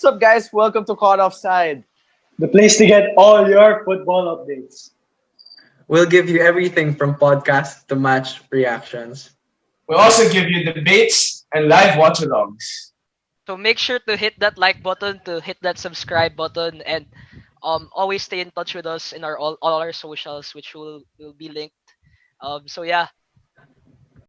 What's up, guys? Welcome to Caught Offside. The place to get all your football updates. We'll give you everything from podcasts to match reactions. We'll also give you debates and live watch-alongs. So make sure to hit that like button, to hit that subscribe button, and always stay in touch with us in our all our socials, which will be linked. So yeah,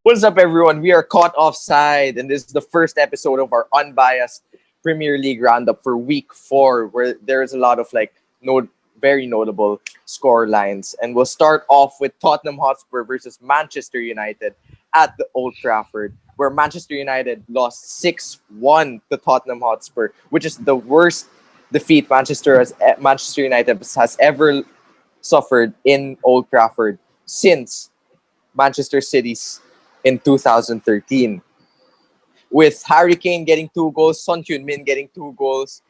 What's up, everyone? We are Caught Offside, and this is the first episode of our unbiased Premier League roundup for Week 4, where there is a lot of very notable score lines. And we'll start off with Tottenham Hotspur versus Manchester United at the Old Trafford, where Manchester United lost 6-1 to Tottenham Hotspur, which is the worst defeat Manchester United has ever suffered in Old Trafford since Manchester City's in 2013. With Harry Kane getting 2 goals, Son Heung-min getting 2 goals,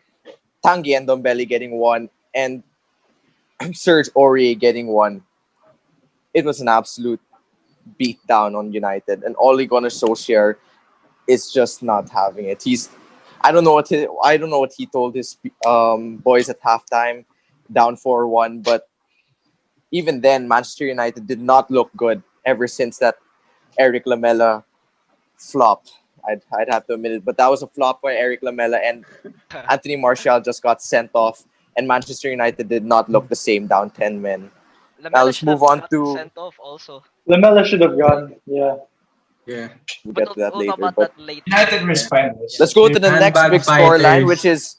Tanguy and Ndombele getting 1, and Serge Aurier getting 1. It was an absolute beatdown on United, and Ole Gunnar Solskjaer is just not having it. I don't know what he told his boys at halftime, down 4-1, but even then, Manchester United did not look good ever since that Eric Lamela flop. I'd have to admit it, but that was a flop by Eric Lamela, and Anthony Martial just got sent off, and Manchester United did not look the same down 10 men. Now let's move on to sent off also. Lamella should have gone. Yeah. Yeah. we'll But get to that we'll talk later. about But that later. United risk finals. let's go to the next Handbag big scoreline, fighters. which is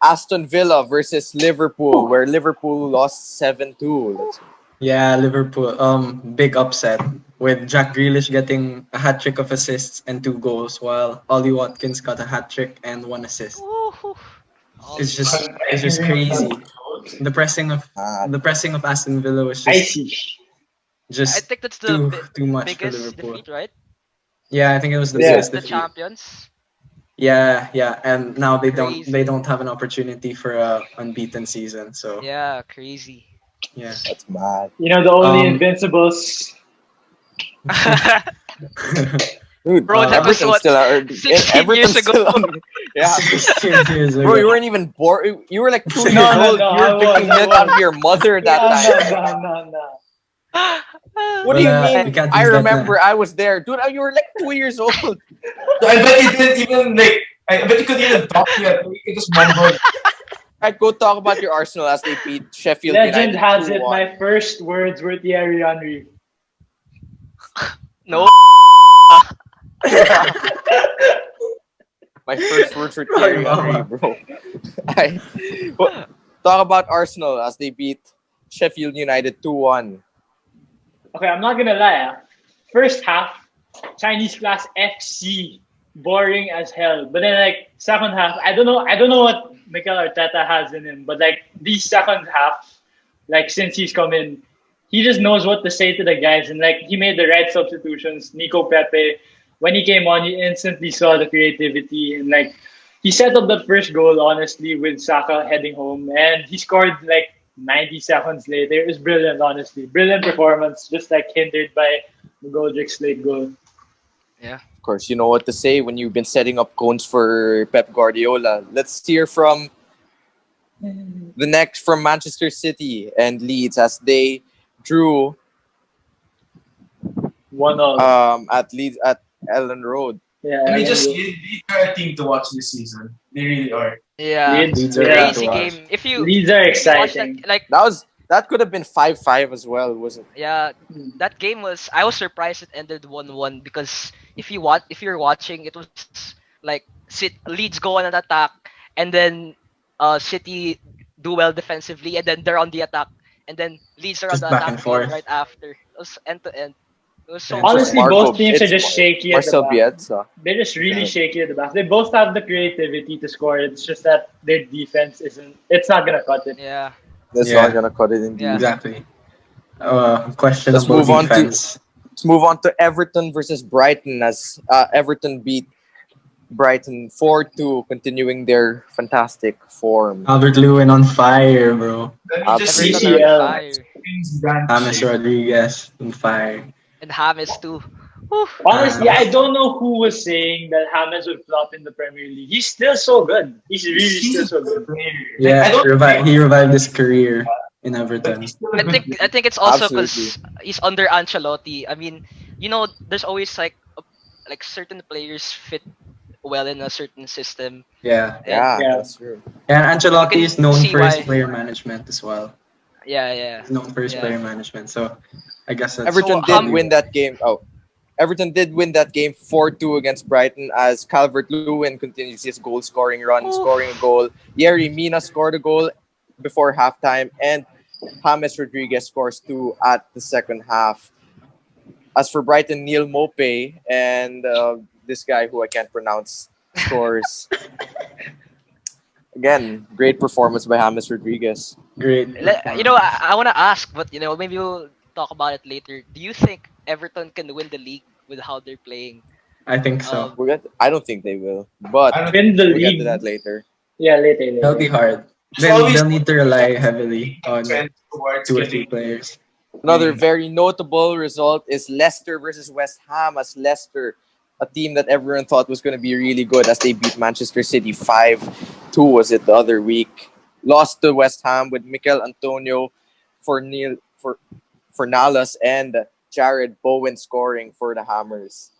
Aston Villa versus Liverpool, where Liverpool lost 7-2. Yeah, Liverpool. Big upset with Jack Grealish getting a hat trick of assists and 2 goals, while Ollie Watkins got a hat trick and 1 assist. Woohoo. It's just crazy. The pressing of Aston Villa was Icy. I just think that's the too much for biggest Liverpool. defeat, right? Yeah, I think it was the Yeah. biggest The defeat. champions. Yeah, and now they Crazy. don't have an opportunity for a unbeaten season. So Yeah, crazy. yeah. That's mad. You know, the only Um, Invincibles. Dude, Bro, that was Everton's what, still 16 years ago. Yeah. 16 years ago. Bro, you weren't even born. You were like 2 years No, old. no, You were drinking I milk was. out of your mother that time. No. What do you Well, mean? you can't I do that remember I was there. Dude, you were like 2 years old. I bet you didn't even I bet you couldn't even talk yet. You just mumbled. Alright, go talk about your Arsenal as they beat Sheffield Legend United. has it. 2-1. My first words were Thierry Henry. No. My first words were Thierry Henry, bro. Talk about Arsenal as they beat Sheffield United 2-1. Okay, I'm not gonna lie. First half, Chinese class FC, boring as hell. But then second half, I don't know what Mikel Arteta has in him, but these second half, since he's come in, he just knows what to say to the guys, and he made the right substitutions. Nico Pepe, when he came on, you instantly saw the creativity, and he set up the first goal honestly with Saka heading home, and he scored 90 seconds later. It was brilliant, honestly. Brilliant performance, just hindered by Goldrick's late goal. Of course, you know what to say when you've been setting up cones for Pep Guardiola. Let's hear from Manchester City and Leeds as they drew 1-0. at Leeds at Ellen Road. Yeah. And Leeds are a team to watch this season. They really are. Yeah. Leeds, Crazy yeah. game. If you Leeds are if you watch exciting. That could have been 5-5 as well, wasn't it? yeah, that game was. I was surprised it ended 1-1 because if you're watching, it was Leeds go on an attack and then City do well defensively and then they're on the attack and then Leeds are on Just the back attack and forth. right after. It was end to end. It was so Yeah. Honestly, Marco- both teams are it's just shaky at the Marcel back. Bielsa. They're just really Yeah. shaky at the back. They both have the creativity to score. It's just that their defense isn't. It's not gonna cut it. yeah. That's Yeah. not gonna cut it indeed. Yeah. Exactly. Questionable Let's move on to- defense. Let's move on to Everton versus Brighton as Everton beat Brighton 4-2, continuing their fantastic form. Albert Lewin on fire, bro. Let me just see Everton are on CCL. fire. things grand James shape. Rodriguez on fire. And James too. Whew. Honestly, Uh, I don't know who was saying that James would flop in the Premier League. He's still so good. He's really He's still a so good good. player. Like I yeah, don't think, he revived his career in but he's Everton. still a I good think I player. think it's also Absolutely. because he's under Ancelotti. I mean, there's always like certain players fit well in a certain system, Yeah. and Yeah, Yeah. that's true. And you Ancelotti is can known see for his why. player management as well. Yeah, yeah, He's known for his yeah. player management. So I guess that's So Everton did probably win that game. Oh, Everton did win that game 4-2 against Brighton as Calvert Lewin continues his goal scoring run, scoring a Oof. goal. Yerry Mina scored a goal before halftime, and James Rodriguez scores two at the second half. As for Brighton, Neil Mope and this guy who I can't pronounce scores. Again, great performance by James Rodriguez. great performance. I want to ask, but maybe we'll talk about it later. Do you think Everton can win the league with how they're playing? I think so. Um, I don't think they will, but I don't Win the we'll get to league. that later. Yeah, later, That'll be later. hard. It's always They'll need to rely heavily on trend towards two or three getting players. Another winning. very notable result is Leicester versus West Ham, as Leicester, a team that everyone thought was going to be really good, as they beat Manchester City 5-2, was it the other week. Lost to West Ham with Mikel Antonio for Neil for Nalas and Jared Bowen scoring for the Hammers.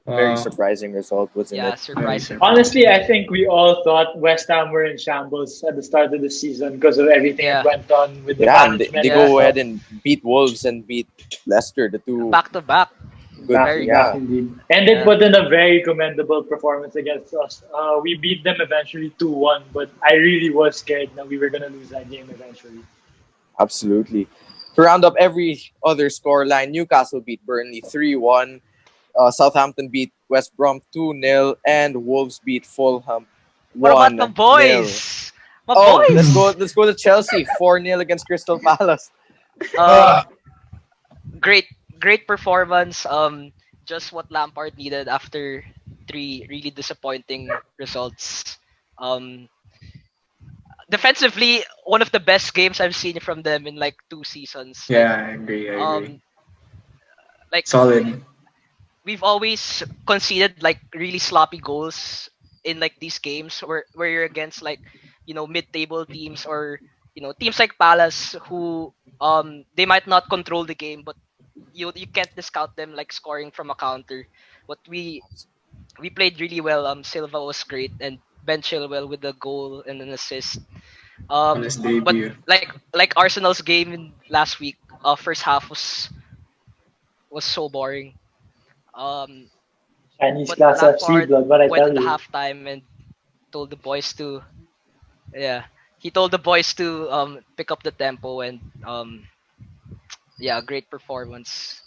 Very Wow. surprising result, wasn't yeah, it? Very surprising. Honestly, I think we all thought West Ham were in shambles at the start of the season because of everything that Yeah, went on with the Yeah, and they management and yeah. go stuff. ahead and beat Wolves and beat Leicester, the two Back to back. good. Back to Very back good. Yeah, indeed. And they Yeah. put in a very commendable performance against us. We beat them eventually 2-1, but I really was scared that we were going to lose that game eventually. absolutely. To round up every other scoreline, Newcastle beat Burnley 3-1. Southampton beat West Brom 2-0, and Wolves beat Fulham What about the 1-0. boys? My Oh, let's boys. go. Let's go to Chelsea 4-0 against Crystal Palace. Um, Uh, great, great performance. Just what Lampard needed after three really disappointing results. Um, defensively, one of the best games I've seen from them in like 2 seasons. Like, Yeah, I agree. I agree. um, like Solid. we've always conceded like really sloppy goals in like these games where you're against like mid-table teams or teams like Palace who they might not control the game, but you can't discount them like scoring from a counter. But we played really well. Silva was great, and Ben Chilwell with the goal and an assist. On his But debut. like Arsenal's game in last week, first half was so boring. Um, Chinese but class FC, Lampard blood, what I went tell in the you. halftime and told the boys to yeah he told the boys to pick up the tempo and yeah, great performance.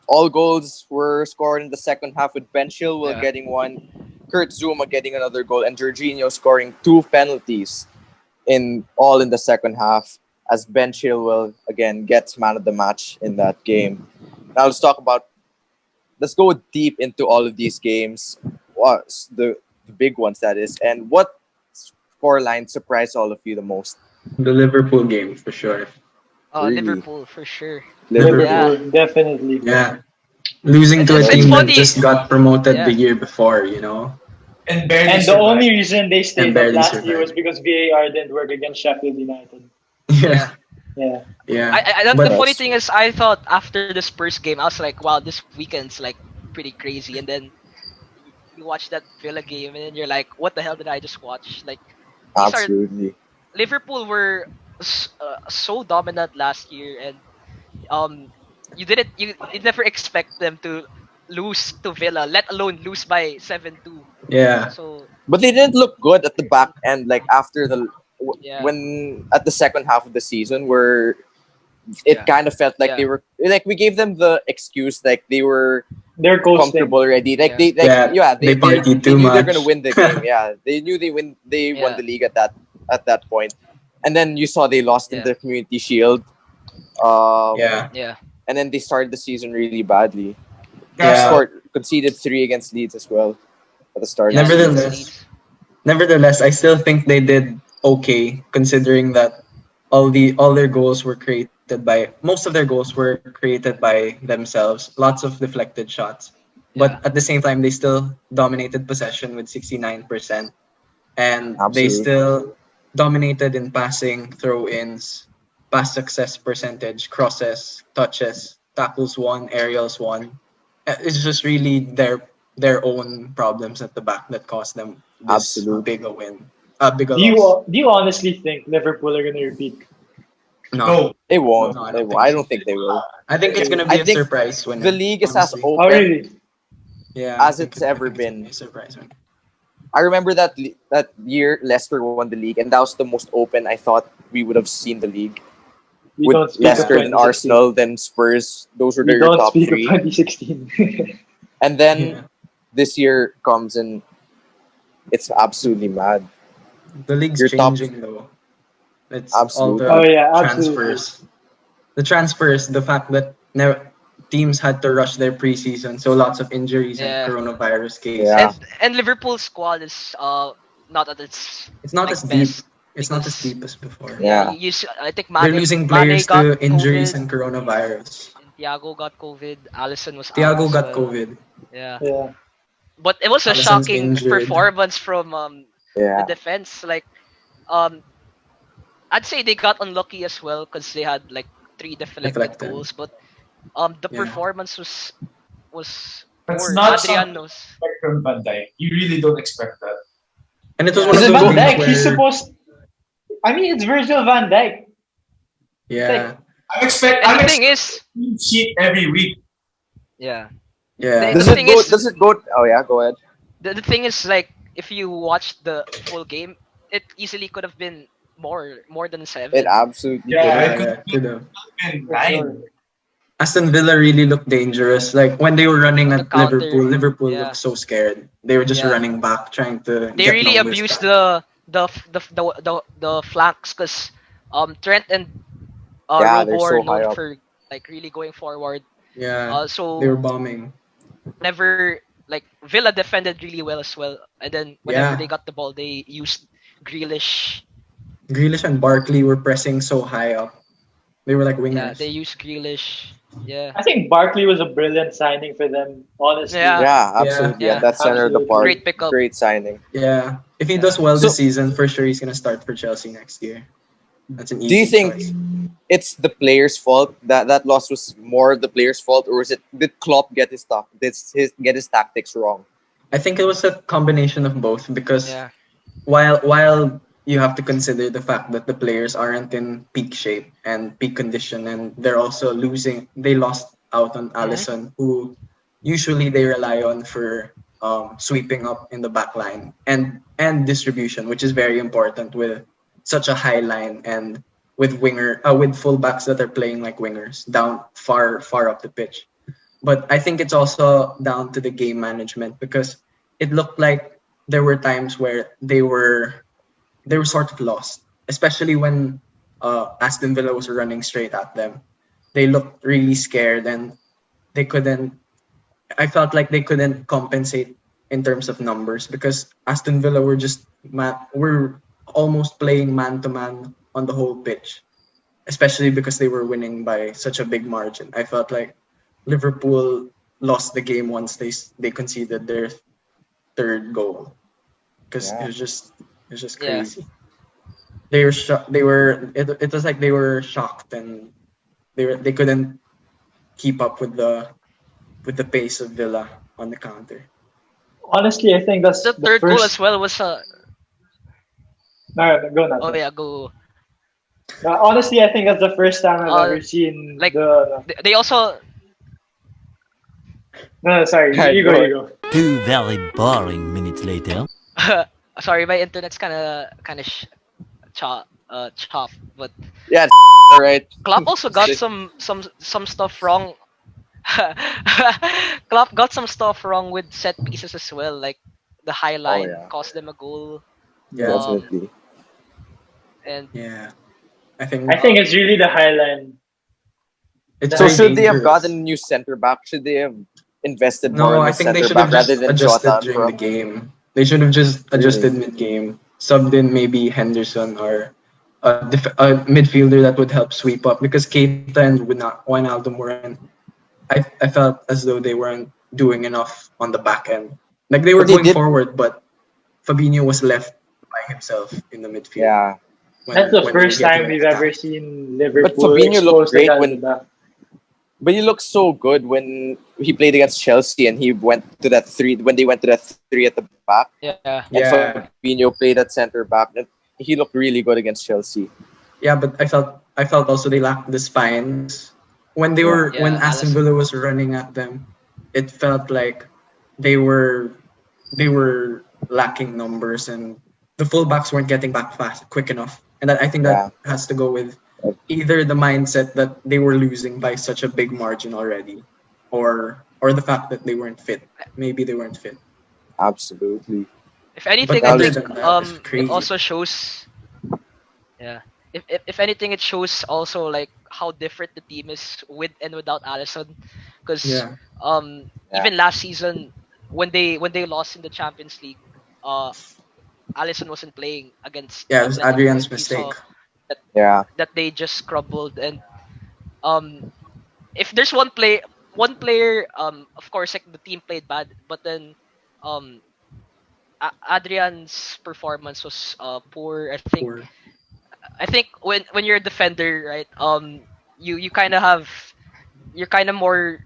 All goals were scored in the second half, with Ben Chilwell Yeah, getting one, Kurt Zuma getting another goal, and Jorginho scoring two penalties in the second half. As Ben Chilwell again gets man of the match in that game. Now let's go deep into all of these games. What's the big ones, that is, and what scoreline surprised all of you the most? The Liverpool game for sure. Really, Liverpool for sure. Liverpool. Yeah, Liverpool, definitely. Yeah. Losing to a it's team that funny. just got promoted the Yeah, year before. and barely And the survived. only reason they And stayed up barely last year was survived. because VAR didn't work against Sheffield United. yeah. Yeah. Yeah. Yeah. The But funny That's thing true. is, I thought after the Spurs game, I was like, wow, this weekend's like pretty crazy. And then you watch that Villa game, and then you're like, what the hell did I just watch? Like, these are Absolutely. Liverpool were so dominant last year, and um, you never expect them to lose to Villa, let alone lose by 7-2. yeah. So But they didn't look good at the back end, like after yeah, when at the second half of the season, where it yeah, kind of felt like yeah, they were like we gave them the excuse, like they were They're coasting. comfortable already, like yeah, Yeah. They partied they too knew they're gonna much. win the game. Yeah, they knew they won yeah, the league at that point, and then you saw they lost in yeah, the Community Shield, um, Yeah. yeah. and then they started the season really badly. They Guys, Yeah. conceded three against Leeds as well at the start of the Yeah, three season. against Nevertheless, Leeds. nevertheless, I still think they did okay considering that all their goals were created created by most of their goals were created by themselves. Lots of deflected shots, Yeah. but at the same time, they still dominated possession with 69%, and they Absolutely. still dominated in passing, throw-ins, pass success percentage, crosses, touches, tackles won, aerials won. It's just really their own problems at the back that caused them this Absolutely. big a Do loss. you honestly think Liverpool are gonna repeat? No, No. They No. won't. no, I They don't won't. think I so. don't think they will. I think it's gonna I be a think surprise the winner. league is as Honestly, Oh open really? yeah, as it's I ever think it's gonna be been. a surprise winner. I remember that year Leicester won the league, and that was the most open I thought we would have seen the league We with don't speak of Yeah, Leicester, then 2016. Arsenal, then Spurs. Those were We your don't top speak of three, 2016. and then yeah. this year comes and it's absolutely mad. The league's Your top, changing though. It's all Oh absolutely. the yeah, absolutely. transfers. The transfers, the fact that teams had to rush their preseason, so lots of injuries and Yeah. coronavirus Yeah, cases. And Liverpool's squad is not at its It's not like as deep. best It's not as because deep as before. yeah, yeah. I think They're losing Mane players got to injuries COVID, and coronavirus. and Thiago got COVID, Allison was out Thiago as got well. COVID. Yeah. Yeah. But it was a Alisson's shocking injured. performance from the Yeah, defense. Like um I'd say they got unlucky as well because they had like three deflected Deflected. goals, but the Yeah. performance was That's poor. not Adrian something knows. you expect from Van Dijk. You really don't expect that. And it was Yeah. one This of is those Van games Dijk. He's where, supposed. I mean, it's Virgil Van Dijk. It's yeah, like And I'm the thing expecting is, clean sheet every week. yeah. yeah. The does it thing go? is, Does it go? Oh yeah, go ahead. the thing is like if you watch the full game, it easily could have been more than It 7. absolutely could Yeah, have. it could Could have. have been for sure. 9. Aston Villa really looked dangerous. Like when they were running On the at Liverpool, counter. Liverpool looked Yeah. so scared. They were just Yeah. running back, trying to They get really numbers abused back. the flanks because Trent and Yeah, they're Robo are so high known up. for like really going forward. Yeah, they So were bombing. whenever like Villa defended really well as well, and then whenever they Yeah, got the ball, they used Grealish. Grealish and Barkley were pressing so high up. They were like Yeah, they wingers. used Grealish. Yeah, I think Barkley was a brilliant signing for them. Honestly, yeah, Yeah, Yeah, absolutely. At yeah. that center of the absolutely. park, Great pickup. great signing. yeah. If he Yeah. does well this So, season, for sure he's gonna start for Chelsea next year. That's an do you easy think choice. it's the players' fault that loss was more the players' fault, or is it did Klopp get get his tactics wrong? I think it was a combination of both because Yeah. while you have to consider the fact that the players aren't in peak shape and peak condition, and they're also they lost out on Hmm. Allison, who usually they rely on for sweeping up in the back line and distribution, which is very important with such a high line and with fullbacks that are playing like wingers down far up the pitch. But I think it's also down to the game management because it looked like there were times where they were sort of lost, especially when Aston Villa was running straight at them. They looked really scared and they couldn't. I felt like they couldn't compensate in terms of numbers because Aston Villa were almost playing man to man on the whole pitch, especially because they were winning by such a big margin. I felt like Liverpool lost the game once they conceded their third goal because Yeah, it was just Yeah. crazy. It was like they were shocked and they couldn't keep up with the pace of Villa on the counter. Honestly, I think that's The the third goal as first. well was No, go not. oh yeah, go. Honestly, I think that's the first time I've Uh, ever seen like the. they also No, sorry, Right, you go go, ahead. you go. 2 very boring minutes later. sorry, my internet's kind of chopped, but yeah, right. Klopp also got some stuff wrong. Klopp got some stuff wrong with set pieces as well, like the high Oh line yeah, cost them a goal. Yeah, Um, definitely. and yeah. I think I think it's really the Highline. it's So very should they have gotten dangerous. a new center back? Should they have invested more No, in I the think they center should have back rather just than Jota adjusted up during the front? game. They should have just adjusted Really? mid game, subbed in maybe Henderson or a midfielder that would help sweep up because Keita and Wijnaldum weren't. I felt as though they weren't doing enough on the back end. Like they were But they going did. forward, but Fabinho was left by himself in the midfield Yeah. That's the when we're first getting time an we've attack. ever seen But Liverpool Fabinho looked exposed like great that at the when. back. But he looked so good when he played against Chelsea and he went to that three when they went to that three at the back Yeah. and Yeah, Fabinho played at center back. And he looked really good against Chelsea. yeah, but I felt also they lacked the spines Yeah. when Yeah, Aston Allison. Villa was running at them. It felt like they were they were lacking numbers and the fullbacks weren't getting back fast quick enough. And I think Yeah. that has to go with either the mindset that they were losing by such a big margin already, or the fact that they weren't fit. Maybe they weren't fit. Absolutely. If anything, But I That other was think than that, it's it crazy. also shows, yeah. If anything, it shows also like how different the team is with and without Allison, because Yeah. yeah. even last season when they lost in the Champions League, uh Allison wasn't playing against Yeah, it was Atletico, and Adrian's you saw mistake. that Yeah. they just crumbled. And um if there's one player, of course, like the team played bad, but then um Adrian's performance was poor. Poor. I think when you're a defender, right? You kind of have you're kind of more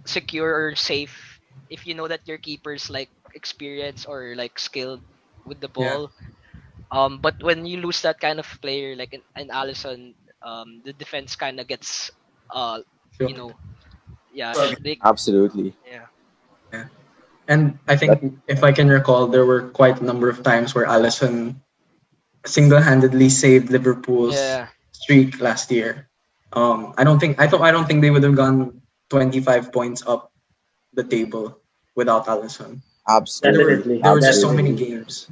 secure or safe if you know that your keeper's like experienced or like skilled with the Yeah. ball. But when you lose that kind of player like an Allison, the defense kind of gets uh, you Shook. know, yeah, So, they Absolutely. yeah. Yeah. And I That think if I can recall, there were quite a number of times where Allison single-handedly saved Liverpool's Yeah. streak last year. I don't think they would have gone 25 points up the table without Allison. There were absolutely. Definitely, there were just so many Absolutely. definitely. games,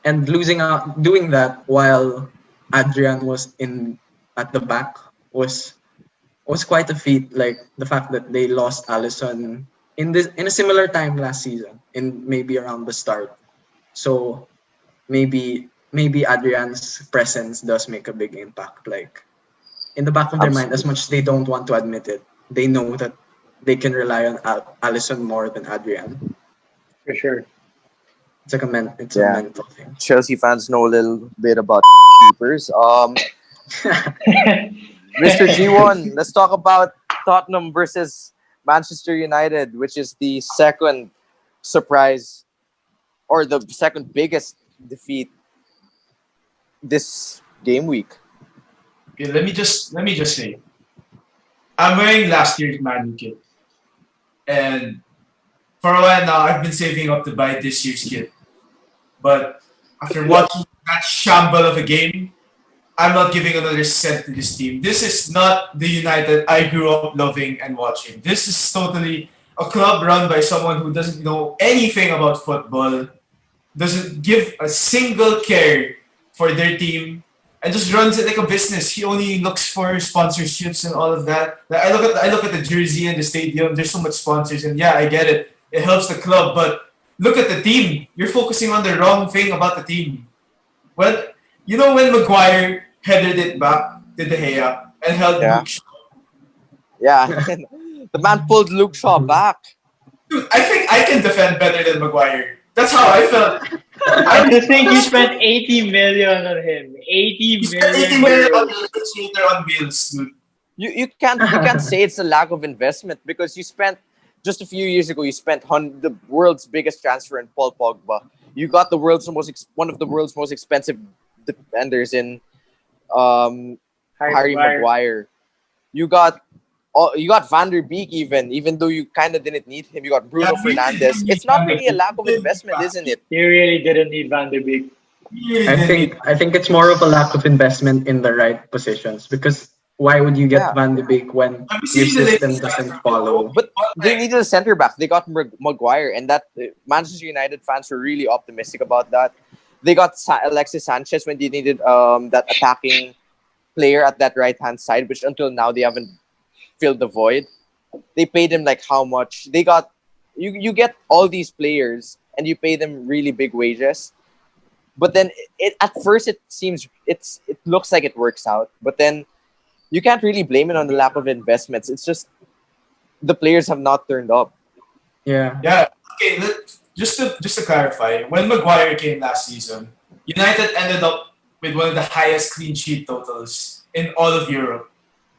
and doing that while Adrian was in at the back was quite a feat. Like the fact that they lost Allison in a similar time last season, in maybe around the start. So maybe Adrian's presence does make a big impact. Like in the back of their mind, as Absolutely. much as they don't want to admit it, they know that they can rely on Allison more than Adrian. For sure. It's a Yeah. mental thing. Chelsea fans know a little bit about keepers. Mr. G1, let's talk about Tottenham versus Manchester United, which is the second surprise or the second biggest defeat this game week. okay, let me just say, I'm wearing last year's Man U kit, and for a while now, I've been saving up to buy this year's kit. But after watching that shamble of a game, I'm not giving another cent to this team. This is not the United I grew up loving and watching. This is totally a club run by someone who doesn't know anything about football, doesn't give a single care for their team, and just runs it like a business. He only looks for sponsorships and all of that. Like, I look at the jersey and the stadium. There's so much sponsors, and yeah, I get it. It helps the club, but look at the team. You're focusing on the wrong thing about the team. Well, you know when Maguire headed it back to De Gea and held Yeah. Luke Shaw? Yeah. The man pulled Luke Shaw back. Dude, I think I can defend better than Maguire. That's how I felt. And I to think you spent 80 million on him. 80 You spent 80 million million on euros. the refrigerator on bills, dude. You can't say it's a lack of investment because you spent just a few years ago you spent the world's biggest transfer in Paul Pogba. You got one of the world's most expensive defenders in um, Harry Harry Maguire. Maguire. You got Van der Beek even though you kind of didn't need him. You got Yeah, Bruno we really Fernandes. didn't need It's not Van de really a Beek. lack We of didn't need investment, Van de isn't Beek. it? You really didn't need Van der Beek. We really I didn't need. think I think it's more of a lack of investment in the right positions because why would you get Yeah, Van de Beek when Have you your seen the system latest doesn't transfer window? follow? but What, they like, needed a center back. They got Maguire, and that Manchester United fans were really optimistic about that. They got Alexis Sanchez when they needed that attacking player at that right hand side, which until now they haven't filled the void. They paid him like how much? They got you get all these players and you pay them really big wages. But then at first it seems it looks like it works out, but then you can't really blame it on the lack of investments. It's just the players have not turned up. Yeah. Yeah. Okay. Just to clarify, when Maguire came last season, United ended up with one of the highest clean sheet totals in all of Europe,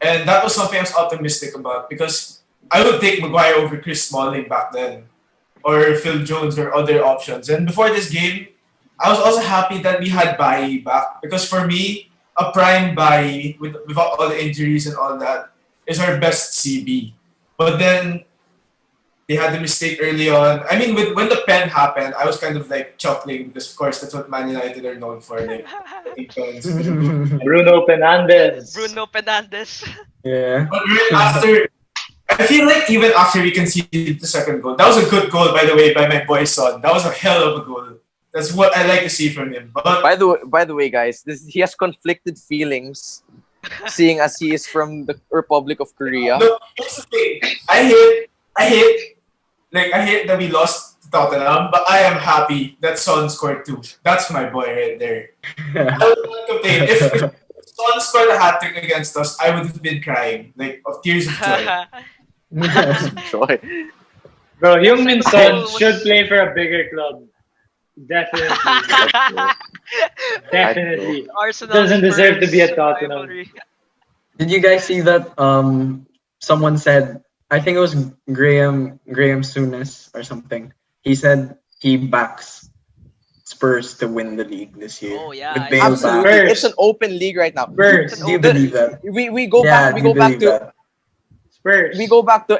and that was something I was optimistic about because I would take Maguire over Chris Smalling back then, or Phil Jones or other options. And before this game, I was also happy that we had Bailly back because for me, a prime Bailly without all the injuries and all that is our best CB. But then they had the mistake early on. I mean, when the pen happened, I was kind of like chuckling because, of course, that's what Man United are known for, like taking pens. Bruno Fernandes. Bruno Fernandes. Yeah. But right after, I feel like even after we conceded the second goal, that was a good goal, by the way, by my boy Son. That was a hell of a goal. That's what I like to see from him. But By the way, guys, he has conflicted feelings, seeing as he is from the Republic of Korea. look, here's the thing. I hate, I hate that we lost to Tottenham, but I am happy that Son scored two. That's my boy right there. I would not complain. If Son scored a hat trick against us, I would have been crying, like of tears of joy. Joy. Bro, Heung-min Second Son goal was- should play for a bigger club. Definitely. Definitely. Arsenal Doesn't deserve to be at Spurs Tottenham. rivalry. Did you guys see that? Someone said, I think it was Graham Souness or something. He said he backs Spurs to win the league this year. Oh, yeah, With I Bale saw Absolutely, Spurs. it's an open league right now. Spurs. back. Do you believe that? We go Yeah, back. We do you go back believe to that? Spurs. we go back to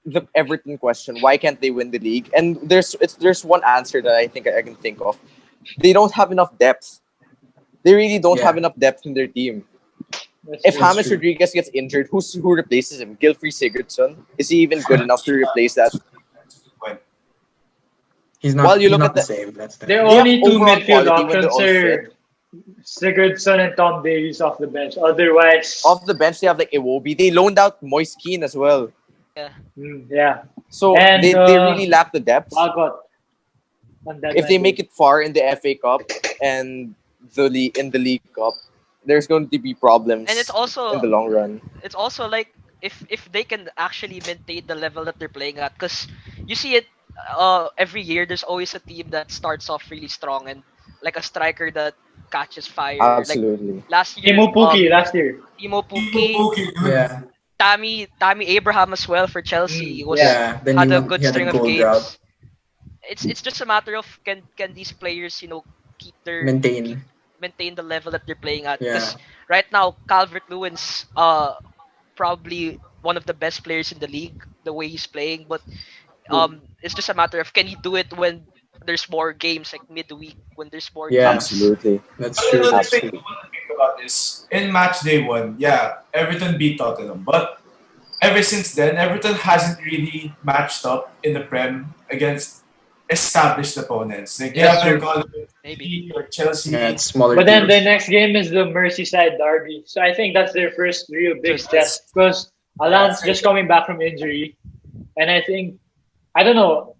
the Everton question. Why can't they win the league? And there's one answer that I think I can think of. They don't have enough depth. They really don't Yeah. have enough depth in their team. That's If true. James true. Rodriguez gets injured, who replaces him? Gilfrey Sigurdsson? Is he even good enough to replace that? He's not. Well, you he's look not at the the- same. That's the. Their They have only two overall midfield quality when they're options all are Sigurdsson and Tom Davies off the bench. Otherwise, Off the bench, they have like Iwobi. They loaned out Moise Keane as well. yeah, So And, they really lack the depth. Walcott. On that If they line. make it far in the FA Cup and in the League Cup, there's going to be problems And it's also in the long run. it's also like if they can actually maintain the level that they're playing at, because you see it every year. There's always a team that starts off really strong and like a striker that catches fire. Like Absolutely. last year, Timo Pukki last year. Timo Pukki, Yeah. Tammy Abraham as well for Chelsea was Yeah. Then had he, a good he had string a of goal games. drought. It's just a matter of can these players keep their Maintain. maintain the level that they're playing at, Yeah. because right now Calvert-Lewin's probably one of the best players in the league the way he's playing, but it's just a matter of can he do it when there's more games, like midweek when there's more Yeah. games. Absolutely. That's But true. another thing I Absolutely. want to think about is in match day one, yeah, Everton beat Tottenham, but ever since then, Everton hasn't really matched up in the Prem against established opponents. Like they That's haven't true. gone with Maybe. City or Chelsea. Yeah, it's smaller. But then teams. the next game is the Merseyside derby. So I think that's their first real big Just- test because Alan's just coming back from injury, and I think I don't know.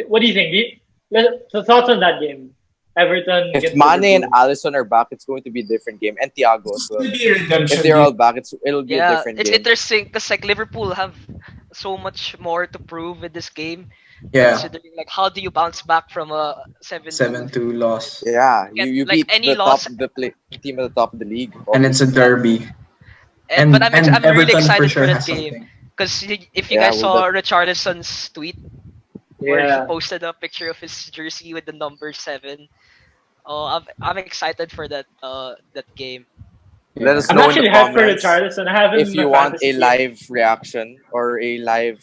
What do you think? The thoughts on that game? Everton. If against Mane and Liverpool. Allison are back, it's going to be a different game. And Thiago as It's well. going to be a redemption. If they're all game. back, it'll be a Yeah, different it's game. interesting because like Liverpool have so much more to prove in this game. Yeah. Considering like how do you bounce back from a 7-2? 7-2 loss. Yeah, Get, you like, beat any the loss- team at the top of the league. And it's a derby. And, but I'm really Everton excited for sure for has that game something. because if you Yeah, guys well, saw Richarlison's tweet where he Yeah. posted a picture of his jersey with the number 7. Oh, I'm excited for that game. Let us I'm know in actually the hyped for comments Richarlison. I have him if in you my want fantasy a team. live reaction or a live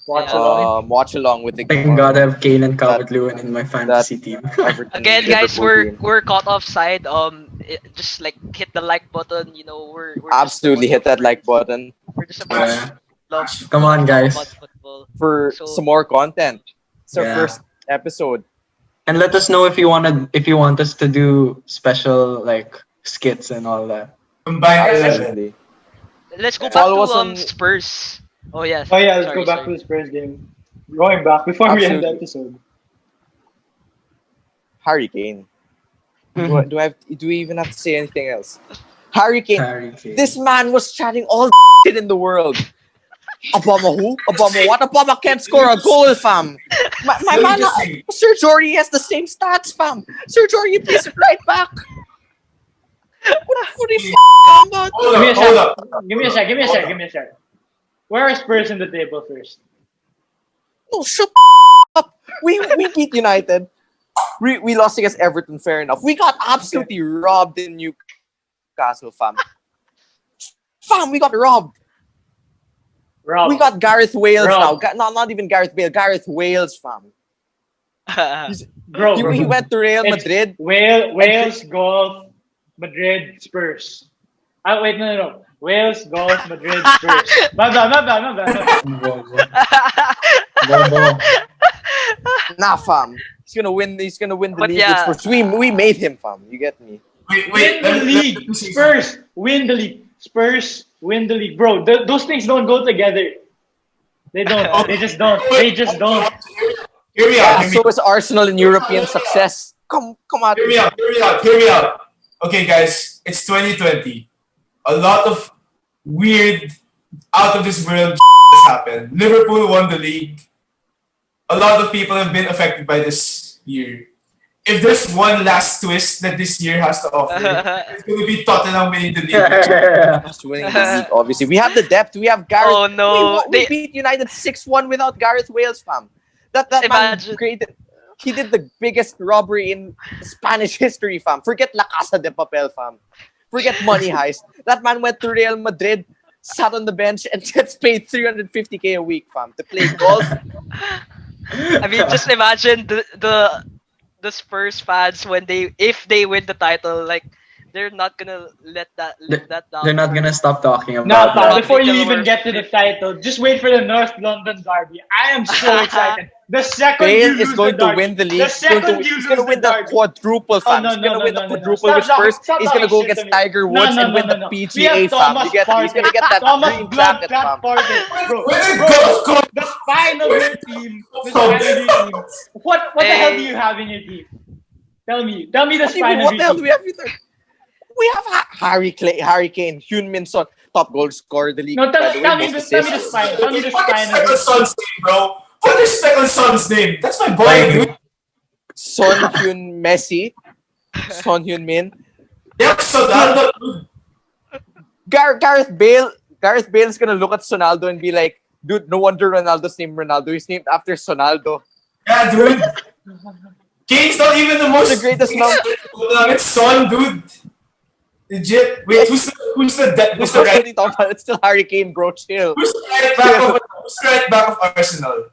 Watch Yeah. along. watch along with the Thank God I have Kane and Calvert-Lewin in my fantasy team. Everton Again, guys, Liverpool team. we're caught offside. Just like hit the like button. We're just Absolutely hit that like button We're just about Yeah. love. Come on, talk guys. about football. for So- some more content. It's our Yeah. first episode. And let us know if you want us to do special like skits and all that. Combined 11. Absolutely. Let's go back Follow to us on- Spurs. Oh yes. Oh yeah, let's Sorry, go back sorry. to the Spurs game. Going back before we end the Absolutely. episode. Harry Kane. Do we even have to say anything else? Harry Kane. Harry Kane. This man was chatting all shit in the world. Obama who? Obama what? Obama can't score a goal, fam. My Let me man, just say, Sir Jordy has the same stats, fam. Sir Jordy plays right back. What are you talking about? hold Give me a up, hold sec. up. Give me a sec. Give me a Hold sec. up. Give me a sec. Where is Spurs in the table first? No, shut up. We beat United. We lost against Everton, fair enough. We got absolutely robbed in Newcastle, fam. Fam, we got robbed. Rob. We got Gareth Wales now. Rob. Not even Gareth Bale. Gareth Wales, fam. Bro, He went to Real It's Madrid. Wales, golf, Madrid, Spurs. Wait, no. Wales, golf, Madrid, Spurs. My bad. Bobo. Nah, fam. He's gonna win the But league yeah. with Spurs. We made him, fam. You get me? Wait, Win the let league. me say Spurs, win the league. Spurs, win the league. Bro, those things don't go together. They don't. something. They just don't. They just don't. Hear me Yeah, out. Hear me so is Arsenal in European success. Come on. Hear me out. Hear me out. Okay, guys, it's 2020. A lot of weird, out of this world has happened. Liverpool won the league. A lot of people have been affected by this year. If there's one last twist that this year has to offer, it's going to be Tottenham winning the league. Us winning the league, obviously. We have the depth. We have Gareth. Oh, no. We beat United 6-1 without Gareth Wales, fam. That man Imagine. created. He did the biggest robbery in Spanish history, fam. Forget La Casa de Papel, fam. Forget money heist. That man went to Real Madrid, sat on the bench, and gets paid 350K a week, fam, to play golf. I mean, just imagine the Spurs fans if they win the title, like they're not gonna let that down. They're not gonna stop talking No, about Tom, that. before you Mikel even or- get to the title, just wait for the North London derby. I am so excited. The second you Bale lose is going the to derby, win the league. The He's going second to you he's going to lose win the the derby. quadruple, fam. no, He's going to win the no. quadruple Stop, with Spurs. stop He's going to talking go shit against to me. Tiger Woods and win the We PGA, have fam. Thomas You get me? He's going to get that Thomas green Blood jacket, Clot fam. Partey. Bro, Where bro, golf go? the spine of your team. The spine of your team. What the hell do you have in your team? Tell me the What do you spine mean? of What the your hell do team. we have here? We have Harry Kane, Hyun-Min Son, top goal scorer of the league. No, by the way, tell me most the assists. spine. Tell me the Put spine of respect your on team. Son's name, bro. Put respect on Son's name. That's my boy, I dude. agree. Son Hyun-Messi, Son Hyun-Min. Yeah, so that, dude. Gareth Bale is gonna look at Sonaldo and be like, dude, no wonder Ronaldo's named Ronaldo. He's named after Sonaldo. Yeah, dude. Kane's not even the most The greatest It's Son, dude. Legit. Wait, who's the What are right you talking about? It's still Harry Kane, bro. Chill. who's the right back of Arsenal?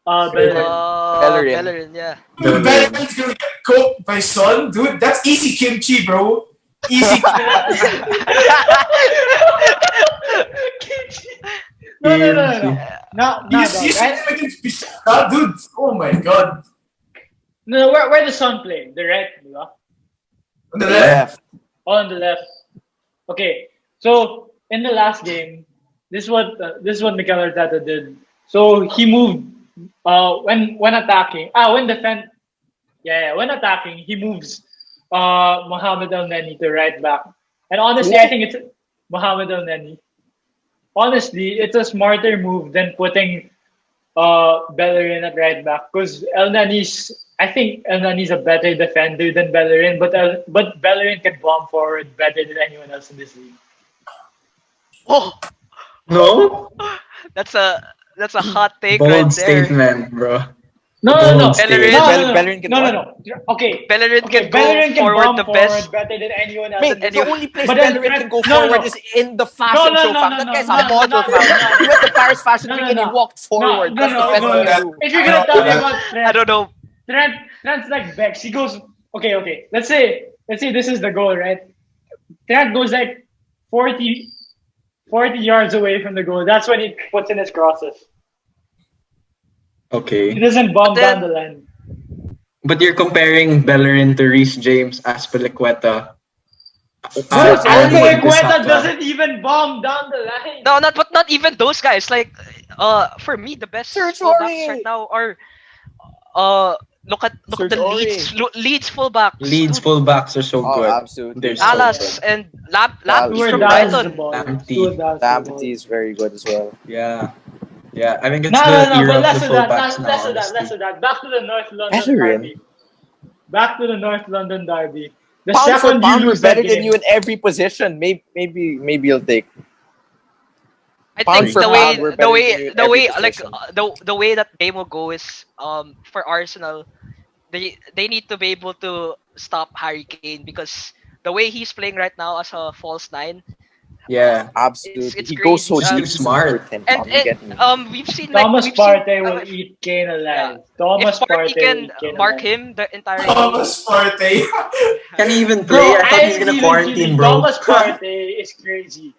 Bellerin. Bellerin. Bellerin, yeah. Dude, Bellerin's gonna get cooked by Son, dude. That's easy kimchi, bro. Easy. No. Not you see that, him right? against Bishop, dude. Oh my god. No, where the Sun play? The right, di ba? On the left. Oh, on the left. Okay, so in the last game, this is what Mikel Arteta did. So he moved when attacking. When attacking, he moves Mohamed El Neni to right back. And honestly, I think it's Mohamed El Neni. Honestly, it's a smarter move than putting Bellerin at right back because I think El Nani's a better defender than Bellerin, but Bellerin can bomb forward better than anyone else in this league. Oh, No? that's a hot take Bold right there. statement, bro. No. Bold Bellerin- statement. Bellerin can No. Okay. Bellerin Okay, can go Bellerin can forward bomb the forward best. better than anyone else. Mate, in this the Any- only place But then Bellerin can go no. forward is in the fashion No, show, fam. That guy's a model, fam. He went to Paris Fashion Week and he walked forward. That's the best he can do. If you're gonna tell me about I don't know. Trent's like Bex. He goes, okay. Let's say this is the goal, right? Trent goes like 40 yards away from the goal. That's when he puts in his crosses. He Okay. doesn't bomb But then- down the line. But you're comparing Bellerin to Reece James, Aspilicueta. Aspilicueta doesn't even bomb down the line. No, not even those guys. Like, for me, the best Serge fullbacks Aurier. right now are look at Serge the Leeds fullbacks. Leeds Dude, fullbacks are so Oh, good. absolutely. They're so Dallas good. and Dallas. Lamptey Stuart from Dallas is the Brighton. ball. Lamptey. Stuart Dallas is the ball. Lamptey is very good as well. Yeah. Yeah. I think No, it's no, the no, era but of the less of that, fullbacks now, less of that, honestly. less of that. Back to the North London Veteran. derby. Back to the North London derby. The Pound for second you pound, we're lose that better than game, you in every position. Maybe you'll take. I Pound think for the pound, way we're the better than way you in the every way like position. the way that game will go is for Arsenal, they need to be able to stop Harry Kane because the way he's playing right now as a false nine, Yeah. it's Absolutely. He goes crazy. so He's too deep to support smart. him, And You get me? Thomas we've seen Partey will eat Kane yeah. alive. If Thomas Partey Partey will can eat Kane mark alive. him the entire game, Thomas Partey. Can he even Bro, play? I thought he's I'm gonna even quarantine, kidding. bro. Thomas Partey is crazy.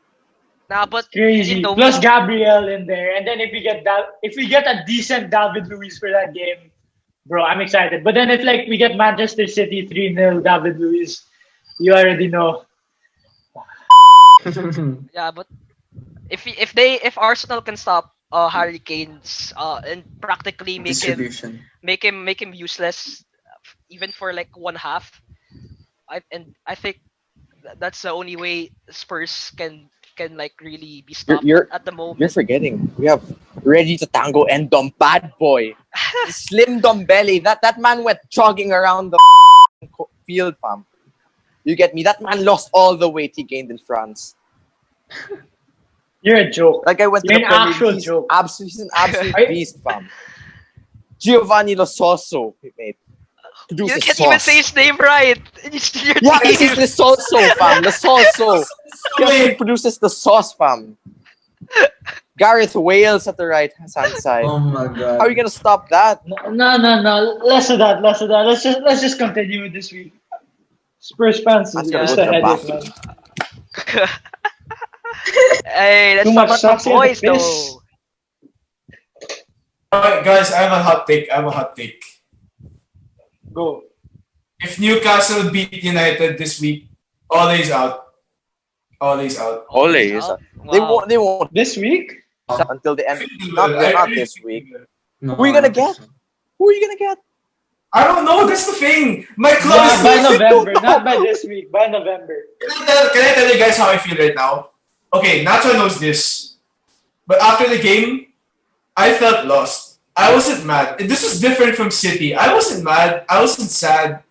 nah, but in Crazy. the Plus week, Gabriel in there. And then if we get a decent David Luiz for that game, bro, I'm excited. But then if like we get Manchester City 3-0 David Luiz, you already know. yeah, but if Arsenal can stop Harry Kane's and practically Distribution. make him useless even for like one half, I think that's the only way Spurs can like really be You're stopped you're at the you're moment. forgetting. We have ready to tango and Bad Boy. Slim Dombele. That man went jogging around the field, fam. You get me? That man lost all the weight he gained in France. You're a joke. That guy went to You're the an Premier actual League. joke. He's an absolute I- beast, fam. Giovanni Lo Celso, mate. You Produces can't even sauce. say his name right. It's your Yeah, this team. is Lo Celso, fam. Lo Celso. He actually produces the sauce, fam. Gareth Wales at the right hand side. Oh my god. How are you gonna stop that? No. Less of that. Let's just continue with this week. Spurs fans is That's gonna just go a to the headache, bathroom. man. Hey, let's Too talk much about sauce the in the boys piss. though. Alright, guys, I have a hot take. Go. If Newcastle beat United this week, Ole's out. Ole's out. Ole He's is out. They Wow. won't This week? until the end. I Not really this think week. he will. No, Who are you I gonna don't think get? so. Who are you gonna get? I don't know. That's the thing. My club Not is by losing. November. Not by this week. By November. Can I tell you guys how I feel right now? Okay, Nacho knows this. But after the game, I felt lost. I wasn't mad. This was different from City. I wasn't mad. I wasn't sad.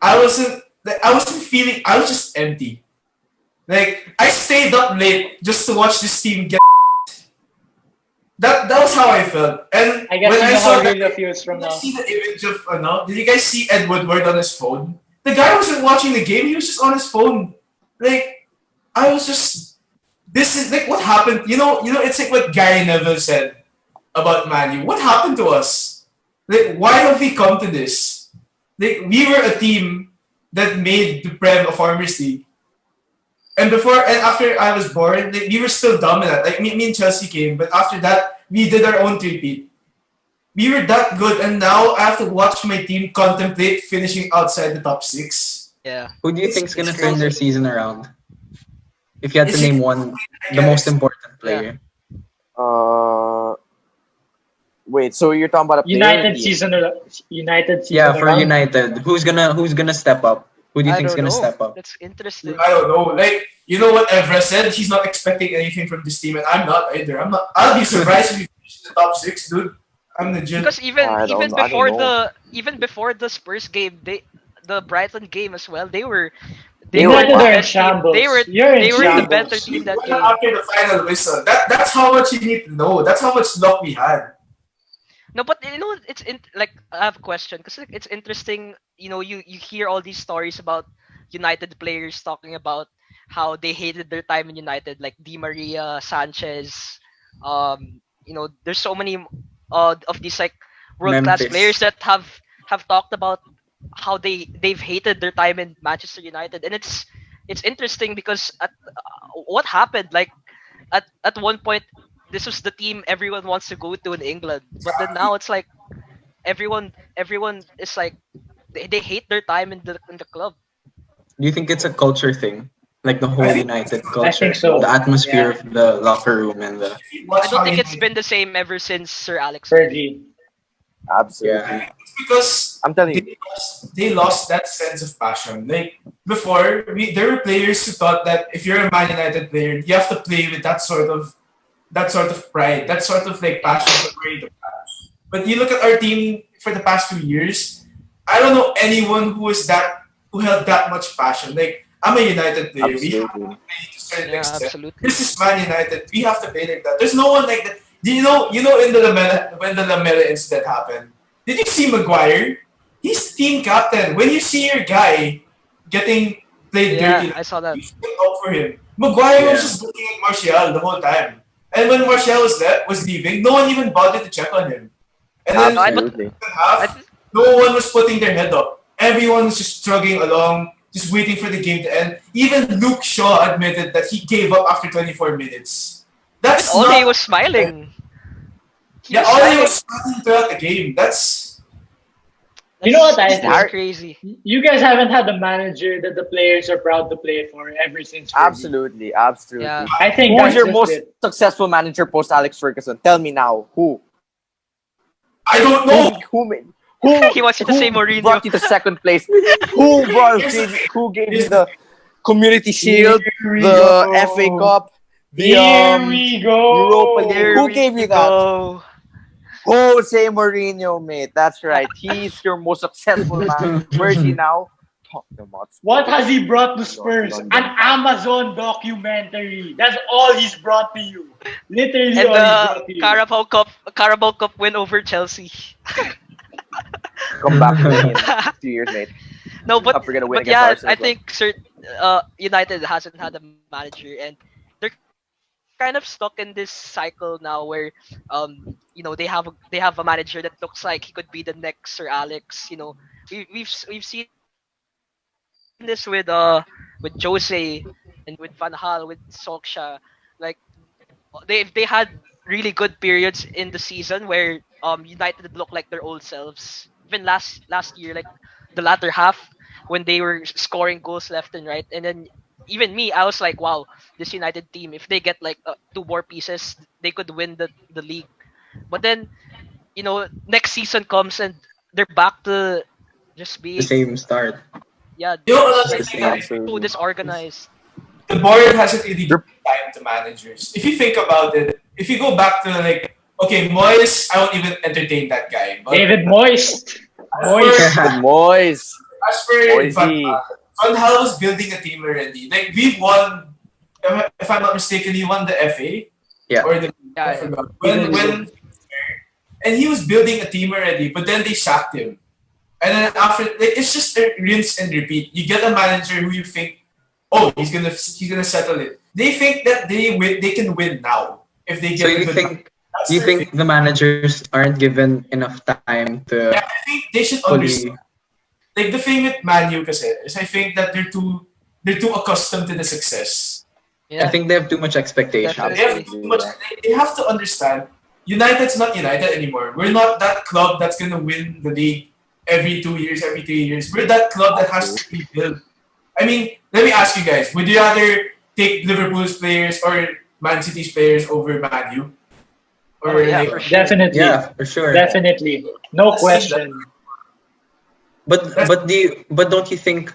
I wasn't feeling. I was just empty. Like I stayed up late just to watch this team get. That was how I felt. And I guess when you I know saw how that, Rillo feels from did you now. guys see the image of did you guys see Ed Woodward on his phone? The guy wasn't watching the game. He was just on his phone. Like I was just. This is like what happened. It's like what Gary Neville said about Man U. What happened to us? Like, why have we come to this? Like, we were a team that made the Prem a Farmers League. And after I was born, like, we were still dominant. Like, me and Chelsea came, but after that, we did our own repeat. We were that good, and now I have to watch my team contemplate finishing outside the top six. Yeah. Who do you It's- think's gonna it's turn their crazy. season around? If you had to Is it- name one, the most important player. Wait. So you're talking about a player United team? season. United season. Yeah, for around. United, who's gonna step up? Who do you I think's don't gonna know. step up? That's interesting. I don't know. Like, you know what Evra said? He's not expecting anything from this team, and I'm not either. I'm not. I'll be surprised if we finish in the top six, dude. I'm legit. Because I don't know. even before the Spurs game, the Brighton game as well, they were United the are in best team. shambles. You're in the shambles. better team that Went game. after the final whistle. That's how much you need to know. That's how much luck we had. No, but it's like I have a question because like, it's interesting. You hear all these stories about United players talking about how they hated their time in United, like Di Maria, Sanchez. There's so many of these like world class Memphis. players that have talked about how they've hated their time in Manchester United, and it's interesting because what happened like at one point this was the team everyone wants to go to in England, but then now it's like everyone is like they hate their time in the club. Do you think it's a culture thing? Like the whole I think- United I culture? think so. The atmosphere Yeah. of the locker room and the If you watch I don't how think you it's do- been the same ever since Sir Alex. Fergie. Absolutely. yeah. It's because I'm telling you. they lost that sense of passion. Like before, there were players who thought that if you're a Man United player, you have to play with that sort of pride, that sort of like passion for wearing the patch. But you look at our team for the past 2 years. I don't know anyone who held that much passion. Like I'm a United player. We have Absolutely. to play to certain Yeah, extent. absolutely. This is Man United. We have to play like that. There's no one like that. Do you know in the Lamela when the Lamela incident happened? Did you see Maguire? He's team captain. When you see your guy getting played dirty, Yeah, like, I saw that. you stick up for him. Maguire was Yeah. just looking at Martial the whole time. And when Martial was leaving, no one even bothered to check on him. And then I, but Absolutely. second I half, th- no one was putting their head up. Everyone was just struggling along, just waiting for the game to end. Even Luke Shaw admitted that he gave up after 24 minutes. and That's Ole not. was smiling. He Yeah, was all he smiling. was struggling throughout the game. That's. You know what I That's think? crazy. You guys haven't had a manager that the players are proud to play for ever since Fergie. Absolutely. Absolutely. Yeah. I think Who's that's your just most it. successful manager post Alex Ferguson? Tell me now. Who? I don't Who? know. Who? Who? He wants you to say Mourinho. brought you to second place? Here's the thing. Who gave you Here's the Community Shield, Here we the go. FA Cup, the Here we go. Europa League? Here Who we gave you that? go. Jose Mourinho, mate. That's right. He's your most successful man. Where is he now? Tottenham Hotspur. What has he brought to Spurs? London. An Amazon documentary. That's all he's brought to you. Literally And all he's brought to you. Carabao Cup win over Chelsea. Come back to me in 2 years, mate. No, Not forget to win but against yeah, Arsenal I as well. think United hasn't had a manager, and they're kind of stuck in this cycle now where they have a manager that looks like he could be the next Sir Alex. We've seen this with Jose and with Van Hal, with Solskjaer. Like they had really good periods in the season where United looked like their old selves. Even last year, like the latter half when they were scoring goals left and right, and then even me, I was like, wow, this United team, if they get like two more pieces, they could win the league. But then next season comes and they're back to just The being same start. yeah, You know just another like the thing same. that so Absolutely. disorganized. the board hasn't really given time to managers. If you think about it, if you go back to like, okay, Moyes, I won't even entertain that guy. But David Moist. as Moist. for, Good boys. as for Moisey. Van Hal was building a team already. Like we won, if I'm not mistaken, he won the FA Yeah. or the I Yeah, forgot He when and he was building a team already. But then they sacked him. And then after, like, it's just a rinse and repeat. You get a manager who you think, oh, he's gonna settle it. They think that they can win now if they So get a you good. think That's you their think thing. the managers aren't given enough time to Yeah, I think they should fully understand. Like the thing with Man U, kasi, is I think that they're too accustomed to the success. I yeah, think they have too much expectation. They have Definitely. too much. They have to understand. United's not United anymore. We're not that club that's gonna win the league every 2 years, every 3 years. We're that club that has to rebuild. I mean, let me ask you guys: would you rather take Liverpool's players or Man City's players over Man U? Oh, yeah, like, for sure. Definitely. Yeah, for sure. Definitely. No That's- question. But don't you think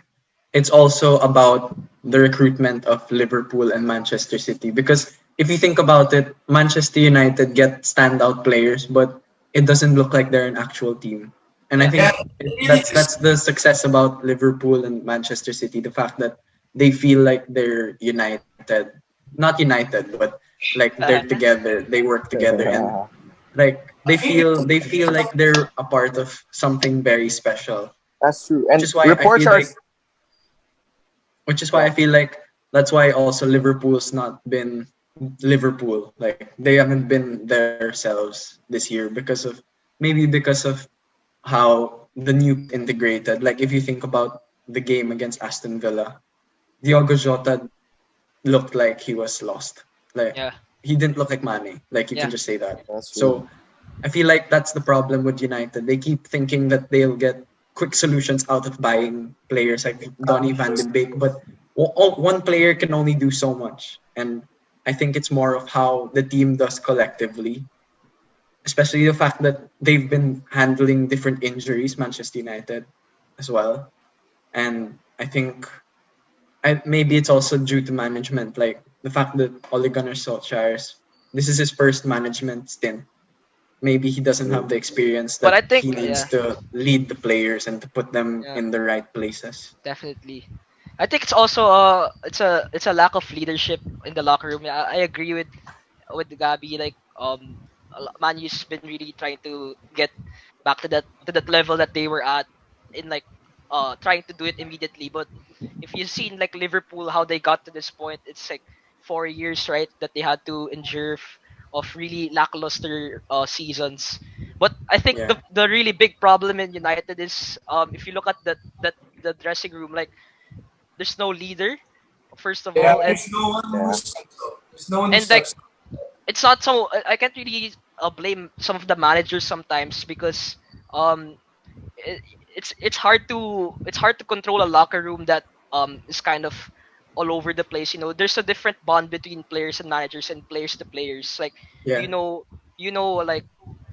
it's also about the recruitment of Liverpool and Manchester City? Because if you think about it, Manchester United get standout players, but it doesn't look like they're an actual team. And I think Yeah, it really that's the success about Liverpool and Manchester City, the fact that they feel like they're united. Not united, but like they're together, they work together, and like they feel like they're a part of something very special. That's true. And Which is why reports are which is why I feel like that's why also Liverpool's not been Liverpool. Like they haven't been themselves this year because of how the new integrated. Like if you think about the game against Aston Villa, Diogo Jota looked like he was lost. Like Yeah. he didn't look like Mane. Like you Yeah. can just say that. That's true. So I feel like that's the problem with United. They keep thinking that they'll get quick solutions out of buying players like Donny van de Beek, but one player can only do so much. And I think it's more of how the team does collectively. especially the fact that they've been handling different injuries, Manchester United, as well. And I think maybe it's also due to management, like the fact that Ole Gunnar Solskjaer's this is his first management stint. Maybe he doesn't have the experience But I that think he needs yeah, to lead the players and to put them yeah, in the right places. definitely. I think it's also it's a lack of leadership in the locker room. Yeah, I agree with Gabi. Like Manu's been really trying to get back to that level that they were at in like trying to do it immediately. But if you've seen like Liverpool how they got to this point, it's like 4 years, right, that they had to endure of really lackluster seasons. But I think Yeah, the really big problem in United is if you look at the dressing room, like there's no leader first of Yeah, all, and Yeah, there's no one who and like steps up. it's not so I can't really blame some of the managers sometimes because um it, it's hard to control a locker room that is kind of all over the place. There's a different bond between players and managers and players to players. Like yeah, you know like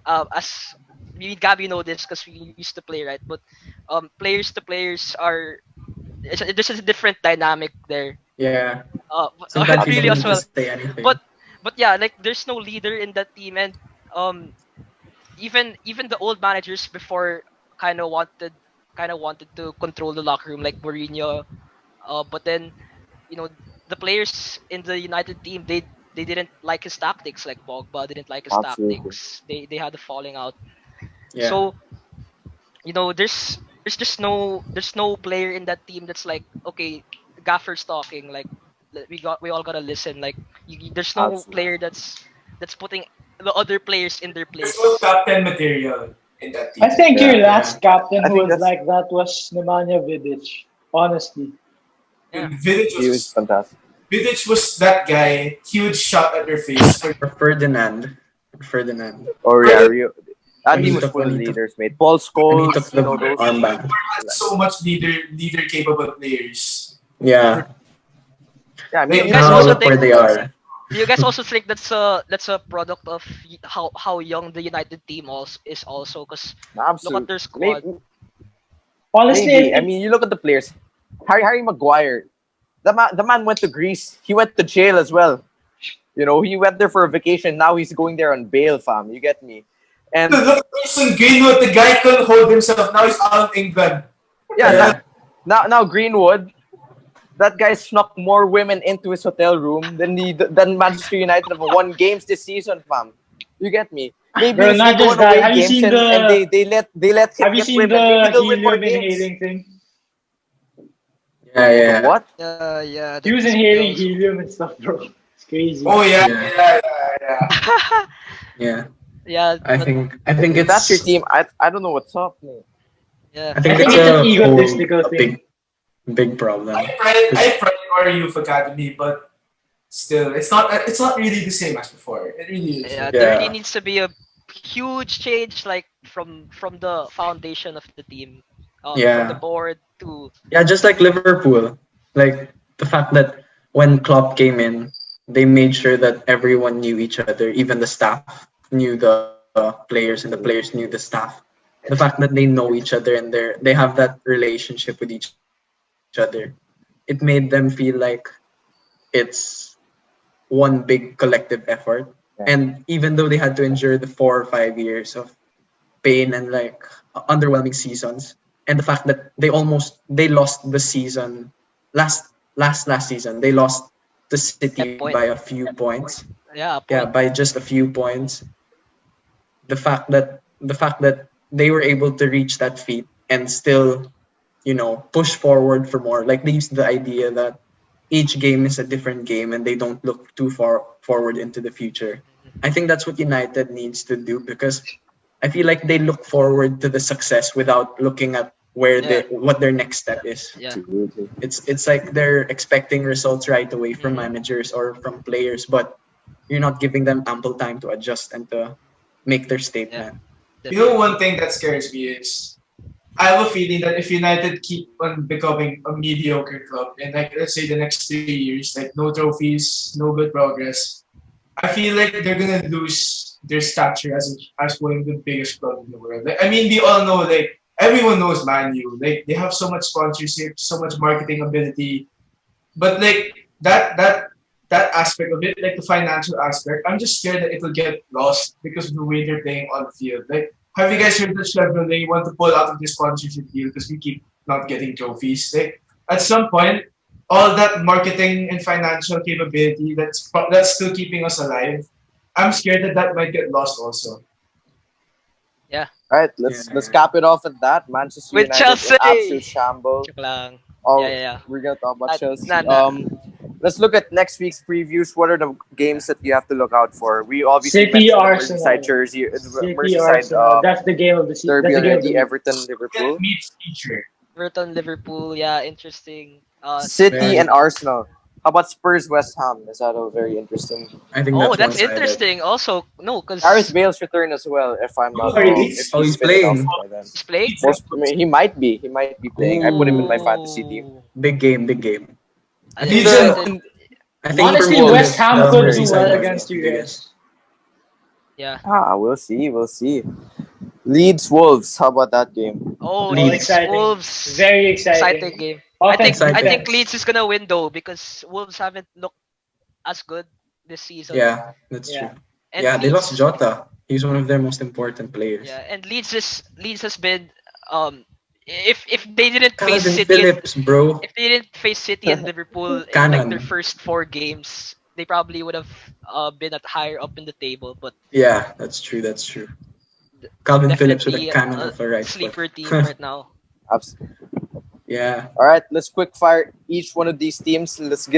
as me and Gabby know this because we used to play, right? But players to players are there's a different dynamic there. yeah. And Sometimes you don't really need as to absolutely. well. say anything. But yeah, like there's no leader in that team, and um even the old managers before kind of wanted wanted to control the locker room like Mourinho. But then you know the players in the United team they didn't like his tactics. Like Pogba didn't like his Absolutely. tactics. They had a falling out. Yeah, So there's just there's no player in that team that's like okay, Gaffer's talking like we all gotta listen. Like there's no Absolutely. player that's putting the other players in their There's no place. captain material in that I team. think your Yeah. yeah, last captain I who think was that's like that was Nemanja Vidic. Honestly, Yeah. he was fantastic. Vidic was that guy. Huge shot at your face for or Ferdinand, Ferdinand, Or yeah, the that when team he was took full when of he took leaders, mate. Paul when he took Scholes, the those armband. had so much leader capable players. Yeah, yeah, I Do mean you Like you guys look now at also the look where think they are. do you guys also think that's a product of how young the United team also is also because look at absolute their squad. honestly, I maybe. I think mean you look at the players. Harry Maguire. The man went to Greece. He went to jail as well. He went there for a vacation. Now he's going there on bail, fam. You get me? And look at Mason Greenwood. The guy couldn't hold himself. Now he's out of England. What the yeah, hell? Yeah, now Greenwood, that guy snuck more women into his hotel room than Manchester United have won games this season, fam. You get me? Maybe bro, if they not go just on that. away games and they let him Have you get seen women, maybe the they'll win more helium games. inhaling thing? yeah, The yeah, what? Yeah, He was that's we inhaling also. helium and stuff, bro. It's crazy. Oh yeah, yeah, yeah. yeah. Yeah, but I think If that's your it's team, I don't know what's up, man. yeah, I I think think it's it's an a egotistical a thing. big problem. I 'Cause- pride our youth academy, but still, it's not really the same as before. It really yeah, isn't. there really yeah, needs to be a huge change like from the foundation of the team, from the yeah, board to yeah. Just like Liverpool, like the fact that when Klopp came in, they made sure that everyone knew each other, even the staff knew the players, and the players knew the staff. The fact that they know each other and they have that relationship with each other, it made them feel like it's one big collective effort. And Yeah. even though they had to endure the 4 or 5 years of pain and like underwhelming seasons, and the fact that they lost the season last season, they lost to City a by a point. few points. Yeah, a Yeah, point. by just a few points. The fact that they were able to reach that feat and still push forward for more, like they used the idea that each game is a different game and they don't look too far forward into the future. I think that's what United needs to do, because I feel like they look forward to the success without looking at Yeah, what their next step is. yeah. Absolutely. It's like they're expecting results right away from Hmm. managers or from players, but you're not giving them ample time to adjust and to make their Yeah, statement. You know, definitely. one thing that scares me is I have a feeling that if United keep on becoming a mediocre club in like let's say the next 3 years, like no trophies, no good progress, I feel like they're gonna lose their stature as one of the biggest clubs in the world. Like, I mean, we all know, like everyone knows Man U. Like they have so much sponsorship, so much marketing ability, but like that aspect of it, like the financial aspect, I'm just scared that it will get lost because of the way they're playing on the field. Like, have you guys heard that Chevrolet want to pull out of this sponsorship deal because we keep not getting trophies? Like, at some point, all that marketing and financial capability that's still keeping us alive, I'm scared that that might get lost also. Yeah. All right, Yeah. let's cap it off at that. Manchester With United Chelsea. in absolute shambles. Joke lang. Oh, Yeah. we're gonna talk about Nah, Chelsea. nah. Let's look at next week's previews. What are the games that you have to look out for? We obviously City, mentioned the Arsenal. Merseyside jersey, City, Merseyside Arsenal. That's the game of the season. derby That's the game of the already. week. Everton, That Liverpool, meets feature. Everton, Liverpool. Yeah, interesting. City, Very- and Arsenal. How about Spurs, West Ham? Is that a very interesting? I think Oh, that's that's one-sided. interesting. Also, no, because Gareth Bale's return as well. If I'm not Oh, really? wrong, if Oh, he's fit enough playing. by then. he's playing. I mean, he might be. He might be playing. I put him in my fantasy team. Ooh. Big game, big game. I'm Leeds excited. I think Honestly, for me, West Ham that's could very do exciting well as against well. you guys. Yeah. We'll see. We'll see. Leeds Wolves. How about that game? Oh, Leeds. Exciting. Wolves. Very exciting. Exciting game. Offense, I Exciting. think defense. Leeds is gonna win though because Wolves haven't looked as good this season. Yeah, that's Yeah. true. And Yeah, they Leeds, lost Jota. He's one of their most important players. yeah, and Leeds has been if they didn't face Calvin City and Phillips, bro. if they didn't face City and Liverpool in like their Cannon. first 4 games, they probably would have been at higher up in the table. But Yeah, that's true. That's true. d- Calvin Phillips with a definitely cannon a of a right sleeper foot. team right now. Abs- Yeah. All right, let's quick fire each one of these teams. Let's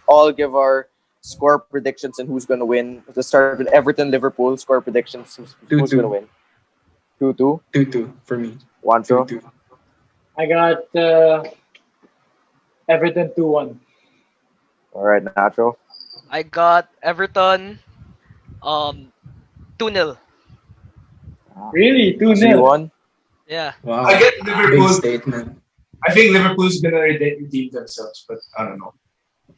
all give our score predictions and who's gonna win. Let's start with Everton, Liverpool score predictions. Who's 2-2. gonna win? 2-2. 2-2 for me. Juancho. 2-2. I got Everton 2-1. All right, Nacho. I got Everton 2-0. Really? 2-0. 3-1. Yeah. Wow. I get Big Liverpool. statement. I think Liverpool's gonna redeem themselves, but I don't know.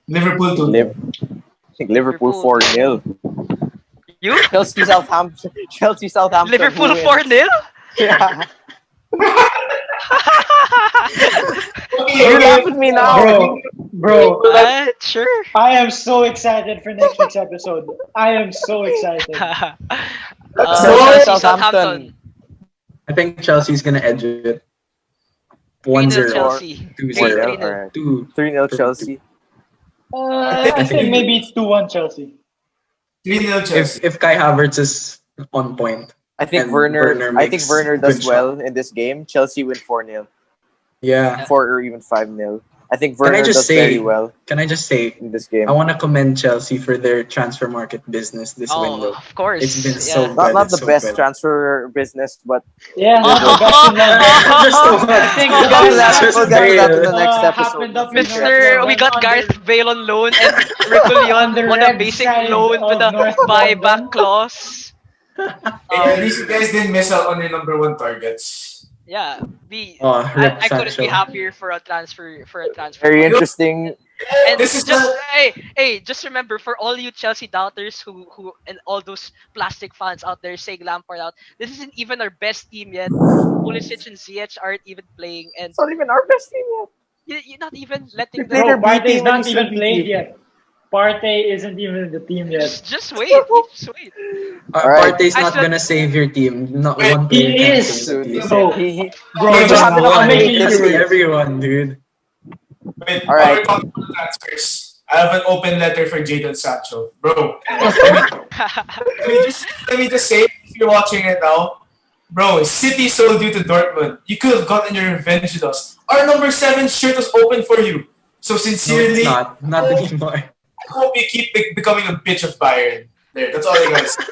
Liverpool to I think Liverpool Liverpool. 4-0. You? Chelsea Southampton. Chelsea Southampton. Liverpool who wins? 4-0? Yeah. Okay, You okay. laugh at me now. Bro, Sure. I am so excited for next week's episode. I am so excited. Chelsea, Chelsea, Southampton. I think Chelsea's gonna edge it. 3-0 1-0. Chelsea. 2-0. 3-0. All right. 2. 3-0 Chelsea. I think maybe 2-1 Chelsea. 3-0 Chelsea. If Kai Havertz is on point. I think And Werner. Werner I think makes Werner does good well in this game. Chelsea win 4-0, Yeah. 4 or even 5-0. I think Can I Werner just does say- very well Can I just say, in this game. I want to commend Chelsea for their transfer market business this Oh, window. of course. It's been yeah. so Not good. the It's so best good. transfer business, but Yeah, not the best in London. Just the one. I think we'll get to that. Just We'll get to that in the Bale. next episode. happened up in Mr. North We got London Gareth Bale on loan and Regulion the on a red basic side loan with of a North buyback London. clause. Hey, at least you guys didn't miss out on your number one targets. Yeah, Rip I couldn't be Sancho. happier for a transfer Very market. interesting. And This is just the hey, just remember for all you Chelsea doubters who and all those plastic fans out there saying Lampard out, this isn't even our best team yet. Pulisic and Ziyech aren't even playing, and It's not even our best team yet. you're not even letting They Bro, them. played their B Partey's team when not he's even still played BT. yet. Partey isn't even in the team yet. Just wait, just wait. Alright. Partey's I not still- gonna save your team. Not Wait, one he player can is. save the team. Bro, Bro, He They just have enough won. I'll make hate it He this easy. beat year. everyone, dude. wait, All right. while we're talking about transfers. I have an open letter for Jadon Sancho. Bro, let me just say, if you're watching it now, bro, City sold you to Dortmund. You could have gotten your revenge with us. Our number 7 shirt was open for you. So No, sincerely, it's not. Not anymore. I hope you keep becoming a bitch of Bayern. There, that's all I gotta say.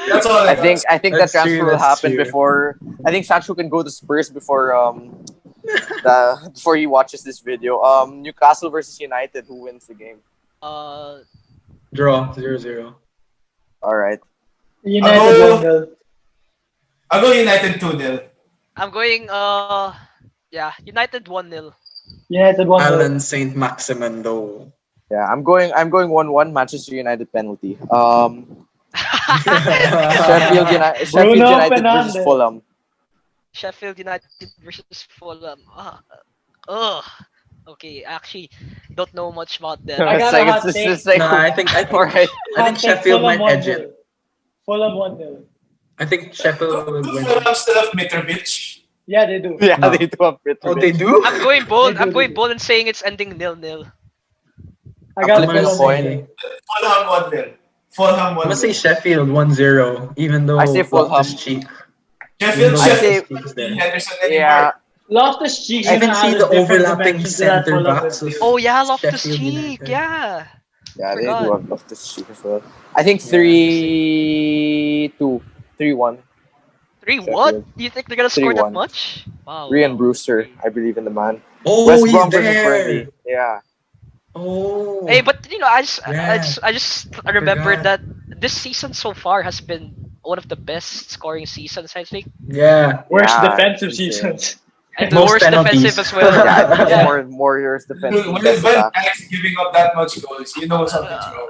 That's all I I think that That's transfer true, will that's happen true. before. I think Sancho can go to Spurs before before he watches this video. Newcastle versus United. Who wins the game? Draw 0-0. All right. United Hello? 1-0. I'll go United 2-0. I'm going United 1-0. United 1-0. Alan Saint Maximin though. Yeah, I'm going 1-1 Manchester United penalty. Sheffield Bruno United versus Fernandes. Fulham. Sheffield United versus Fulham. Ugh. Okay, actually, don't know much about that. I It's got a like hot it's take. like No, all right. I think Hot take. Sheffield Fulham might edge 1-0. it. Fulham 1-0. I think Do Sheffield will do win. Fulham still have Mitrovic? Yeah, they do. Yeah, No. they do have Oh, they Mitrovic. do? I'm going They bold. do. I'm They going do. bold and saying it's ending 0-0. I I'm got I'm flipping gonna a Fulham coin. 1-0. say Fulham 1-0. Fulham I'm gonna say 1-0. Sheffield 1-0, even I say though Loftus Fulham. Cheek, even Sheffield though I Sheffield say Loftus Cheek is doesn't need there. Henderson anymore. yeah. Loftus Cheek's I gonna can see add the a different overlapping dimension to that center Fulham backs of midfield. Oh yeah, Loftus Sheffield Cheek. United. Yeah, Yeah, they do forgot. have Loftus Cheek as well. I think Yeah. 3-2, 3-1 Three what? Sheffield. Do you think they're gonna score that 3-1. much? Wow, Ryan wow. Brewster, Okay. I believe in the man. Oh, West he's Brom versus Burnley. there. Yeah. Hey, Oh, but yeah. I just remembered Forgot. that this season so far has been one of the best scoring seasons, I think, Yeah. Worst Yeah, it's defensive insane. seasons. and the Most worst defensive penalties. as well. Yeah, I think it's Yeah, more years When defense, when less Van attacks. Dijk's giving up that much goals, you know something's uh, wrong.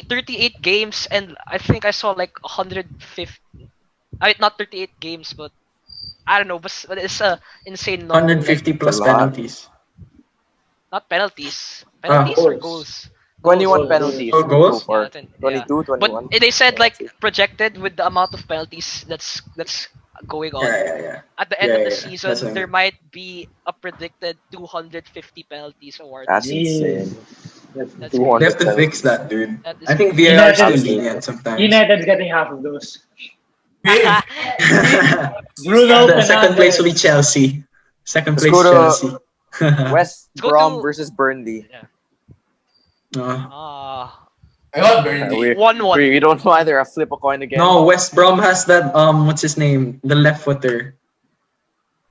38 games, and I think I saw like 150. I mean, not 38 games, but I don't know, but it's a insane number. Like 150 It's a plus lot. penalties. not penalties, Ah, penalties or Goals. goals, goals, 21 Goals. penalties oh, so goals? Yeah, far. yeah. 22, But 21. they said Yeah, like see. projected with the amount of penalties that's going on. Yeah, yeah, yeah. At the end Yeah, of yeah, the yeah. That's season, what I there mean. might be a predicted 250 penalties awarded. That's Jeez. insane. That's That's insane. They have 200 to crazy. fix penalties. that, dude. That is I think crazy. VAR is too United, lenient Absolutely. sometimes. United's getting half of those. We Bruno The second place will be Fernandes. Chelsea. Second Let's go place to Chelsea. West Let's go Brom to versus Burnley. yeah. Uh, Ah, I got Uh, Burnley. we, 1-1. we don't know either. I flip a coin again. no, West Brom has that what's his name? The left footer.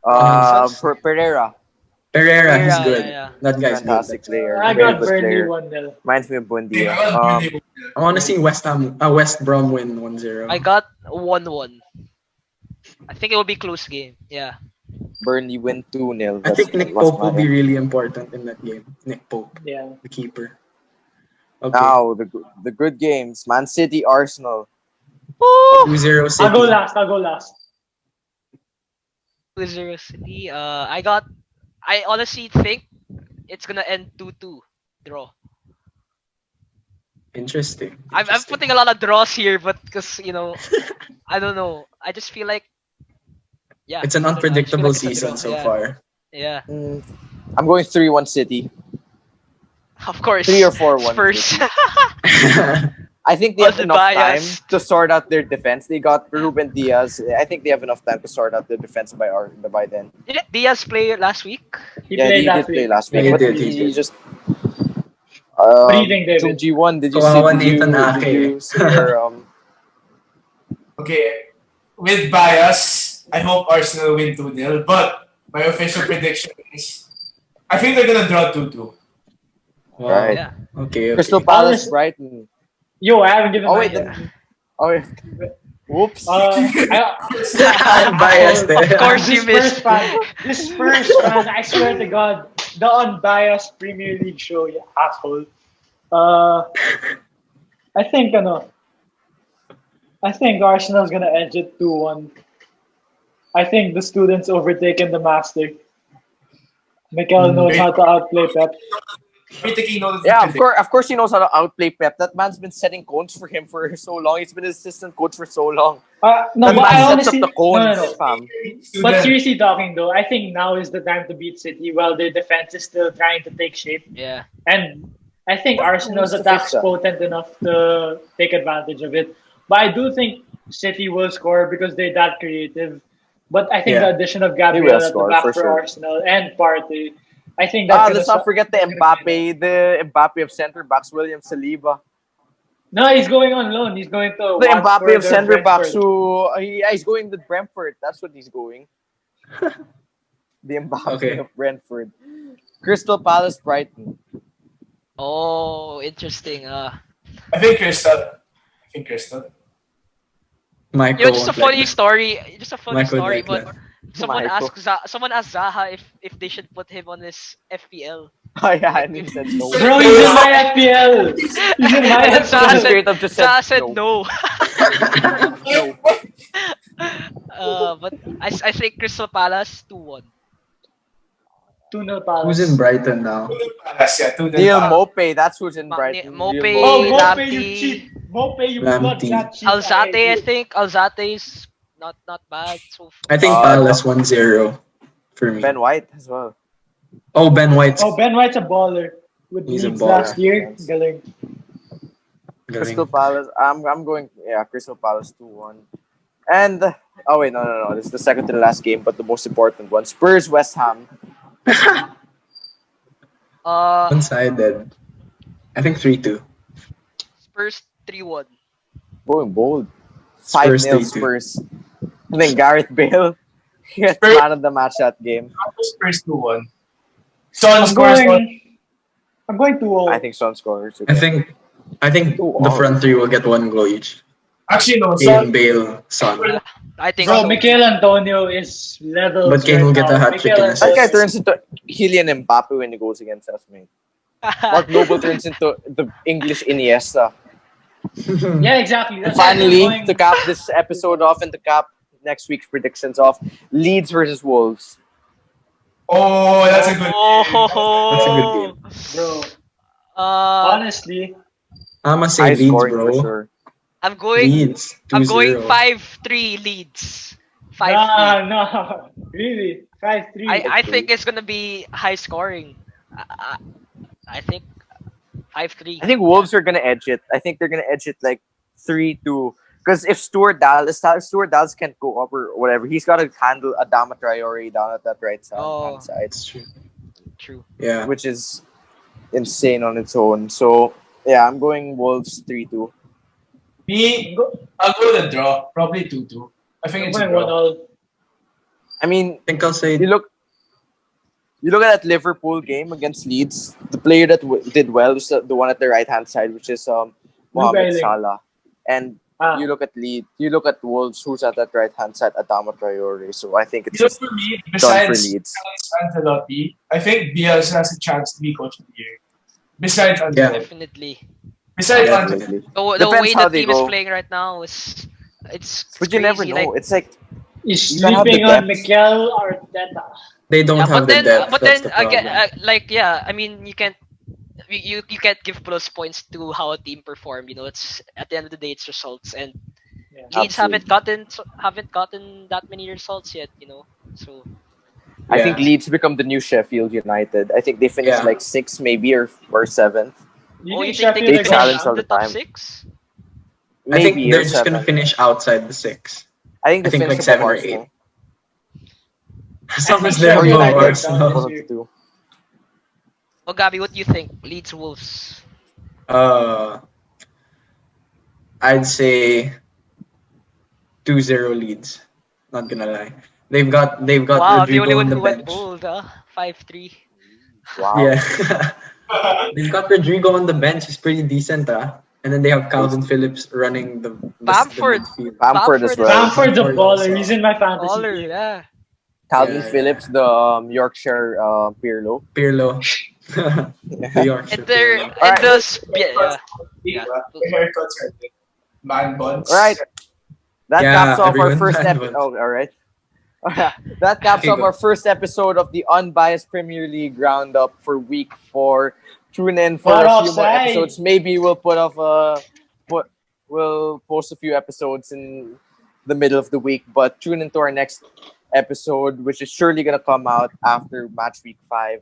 What's Pereira, Pereira, he's Pereira? Yeah, good. yeah. That guy's good. fantastic player, I very got good Burnley player. 1-0. Reminds me of Same, I Buendia. got Burnley. I want to see West Brom win 1-0. I got 1-1. I think it will be close game. Yeah. Burnley win 2-0. I think Nick was Pope will be really important in that game. Nick Pope, Yeah. the keeper. Okay. Now the good games. Man City, Arsenal. Woo! 2-0 I'll go City. last. I'll go last. 2-0 City. I honestly think it's gonna end 2-2 draw. Interesting. I'm putting a lot of draws here, but because I don't know. I just feel like yeah. It's an I don't know, I just feel unpredictable like it's a season draw. so Yeah. far. Yeah. Mm, I'm going 3-1 City. Of course. 3 or 4-1 Spurs. City. I think they have enough time Unbiased. to sort out their defense. They got Ruben Diaz. I think they have enough time to sort out the defense by then. Didn't Diaz play last week? He Yeah, played he last did play week. last Yeah, week, he but did, he, he he did. just What do you think, David? Chung Ji-won, did you Kawawa see Nathan did you Ake. see your Okay, with bias, I hope Arsenal win 2-0, but my official prediction is I think they're gonna draw 2-2. Wow. Right. Yeah. Okay, Crystal okay. Palace, Honest- Brighton? Yo, I haven't given Oh mine wait, yet. oh wait. Whoops. Unbiased. Of course you This missed. first fan, I swear to God, the unbiased Premier League show, you asshole. I think, I think Arsenal's gonna edge it 2-1. I think the students overtaken the master. Mikel knows how to outplay Pep. Are you taking note of the Yeah, prediction? of course he knows how to outplay Pep. That man's been setting cones for him for so long. He's been his assistant coach for so long. No, That but I man sets honestly, up the cones, no. fam. But seriously talking though, I think now is the time to beat City while their defense is still trying to take shape. Yeah. And I think Arsenal's Who's to attack fix is that? potent enough to take advantage of it. But I do think City will score because they're that creative. But I think Yeah. the addition of will Gabriel at the score, back for for sure. Arsenal and Partey, I think that's Let's not forget the Mbappe of center backs, William Saliba. No, he's going on loan. He's going to The Mbappe Watford or of center backs Brentford. who he's going to Brentford. That's what he's going. The Mbappe Okay. of Brentford. Crystal Palace, Brighton. Oh, interesting. I think Crystal. Michael Just a won't funny like story. Just a funny Michael would story, like but that. someone Michael. asked someone asked Zaha if they should put him on his FPL. Oh yeah, and he said no. Bro, he's in my FPL. He's in my And then Zaha He FPL. straight up just Zaha said said no. no. No. But I think Crystal Palace 2-1. 2-0 Who's in Palace. Brighton now? Palace, yeah, two Neil Palace. Mope, that's who's in Brighton. Neil Oh, Mope, Mope. Mope, you Lamptey, cheat. Mope, you blood Lamptey. clot cheat. I hate Alzate. I you. think Alzate's not bad so I far. think Uh, Palace 1-0 for me. Ben White as well. Oh, Ben White's Oh, Ben White's a baller. With He's a Leeds baller. last year. Galing. Crystal galing. Palace. I'm going. Yeah, Crystal Palace 2-1. And oh wait, no. This is the second to the last game, but the most important one. Spurs West Ham. Uh, One-sided. I think 3-2. Spurs 3-1. Going bold. Spurs 5-0 3-2. Spurs. And then Gareth Bale gets Spurs- man of the match that game. Spurs 2-1. Son I'm scores on. going 2-0. I think Son scores. I think Ooh, the oh. front three will get one goal each. Actually, no. Kane, Son, Bale, Son. I think Bro, so. Mikel Antonio is levels. But Kane right will get now. a hat-trick Mikel in That guy Antonio- turns into Kylian Mbappe when he goes against us, mate. Mark Noble turns into the English Iniesta. Yeah, exactly. And That's why I'm finally, going- to cap this episode off and to cap next week's predictions off, Leeds versus Wolves. oh, that's a good game. That's a good game. Bro, Uh, honestly, I'ma say High Leeds, scoring for bro. sure. I'm going. Leeds. 2-0. I'm going 5-3 Leeds. 5-3. no, really, 5-3. I think it's gonna be high scoring. I think 5-3. I think Wolves are gonna edge it. I think they're gonna edge it like 3-2. Because if Stuart Dallas can't go up or whatever, he's got to handle Adama Traore down at that right Oh. hand side, That's true. True. Yeah. which is insane on its own. So yeah, I'm going Wolves 3-2. Me, I'll go with a draw. Probably 2-2. I think I'm it's a going draw. 1-0. I mean, I think I'll say you look at that Liverpool game against Leeds. The player that did well was the one at the right hand side, which is Mohamed Luke Ayling. Salah. And Ah, you look at Leeds, you look at Wolves, who's at that right hand side, Adama Traore. So I think it's You know, just for me, done for besides Leeds. Ancelotti, I think Bielsa has a chance to be coach of the year. Besides Ancelotti. Yeah. Definitely. Besides Yeah, Ancelotti. definitely. The Depends way how the they team is go. playing right now is it's But you never crazy, know. like- It's like he's You don't have the sleeping on depth. Mikel Arteta. they don't yeah, have but the depth. but That's then the problem. again, like yeah, I mean you can't you can't give plus points to how a team perform. You know, it's at the end of the day it's results, and Yeah. Leeds haven't gotten that many results yet. You know, so I think Yeah. Leeds become the new Sheffield United. I think they finished Yeah. like 6th maybe or 7th. You oh, think you think they Sheffield can They are challenge finish all in the the top time. 6? I think Maybe they're or just gonna 7th. finish outside the 6. I think they I think finish like above 7 or Arsenal. 8. As long as think they're Or Sheffield above United. United Arsenal. down One of this the two. Well, Gabby, what do you think? Leeds Wolves. Uh, I'd say 2-0 Leeds. Not gonna lie. They've got Wow, the only Rodrigo one on the who went bench. bold, huh? 5-3. Wow. Yeah. They've got Rodrigo on the bench. He's pretty decent, And then they have Calvin Phillips running the Bamford. midfield. Bamford as Bamford well. Bamford's a Bamford baller. also. He's in my fantasy Baller, team. yeah. Calvin Yeah. Phillips, the Yorkshire Pirlo. Pirlo. The Yorkshire And they're Pirlo. and the yeah. Yeah. Yeah. The haircuts are good. Man buns. All right. That Yeah, caps off our everyone first had episode. one. Oh, all right. That caps Okay, off go. our first episode of the Unbiased Premier League Roundup for Week 4. Tune in for Not a few more offside. episodes. Maybe we'll we'll post a few episodes in the middle of the week. But tune into our next episode, which is surely gonna come out after match week 5,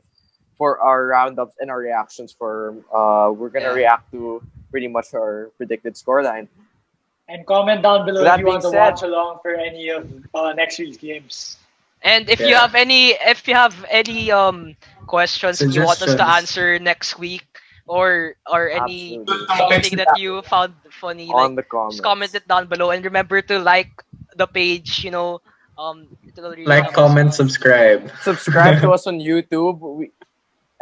for our roundups and our reactions. For we're gonna Yeah. react to pretty much our predicted scoreline. And comment down below With that if you want to being said- watch along for any of next week's games. And if you Yeah. have any questions you want us to Suggestions. answer next week, or any Absolutely. anything that you found funny, On like the comments. just comment it down below, and remember to like the page. You know, it will really Like, help us comment, out. subscribe. Subscribe to us on YouTube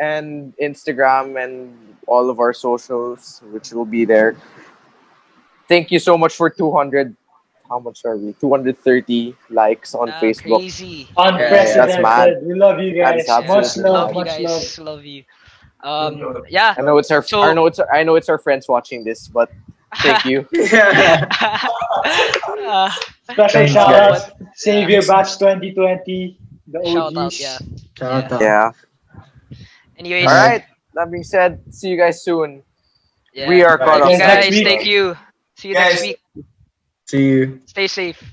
and Instagram and all of our socials, which will be there. Thank you so much for 200. How much are we? 230 likes on Ah, Facebook. Crazy. Unprecedented. That's mad. We love you guys. That is Much absolutely love, Love you much love. guys. Love you. Yeah. I know it's our So- I know it's our friends watching this, but thank you. Yeah. Special Thanks, shout guys. out, Savior Batch 2020, the Shout OGs. out, yeah. Shout out. Yeah. Anyways, All right. That being said, see you guys soon. yeah. We are Bye. caught Thank you, offside. guys. Thank you. See you Guys. next week. See you. Stay safe.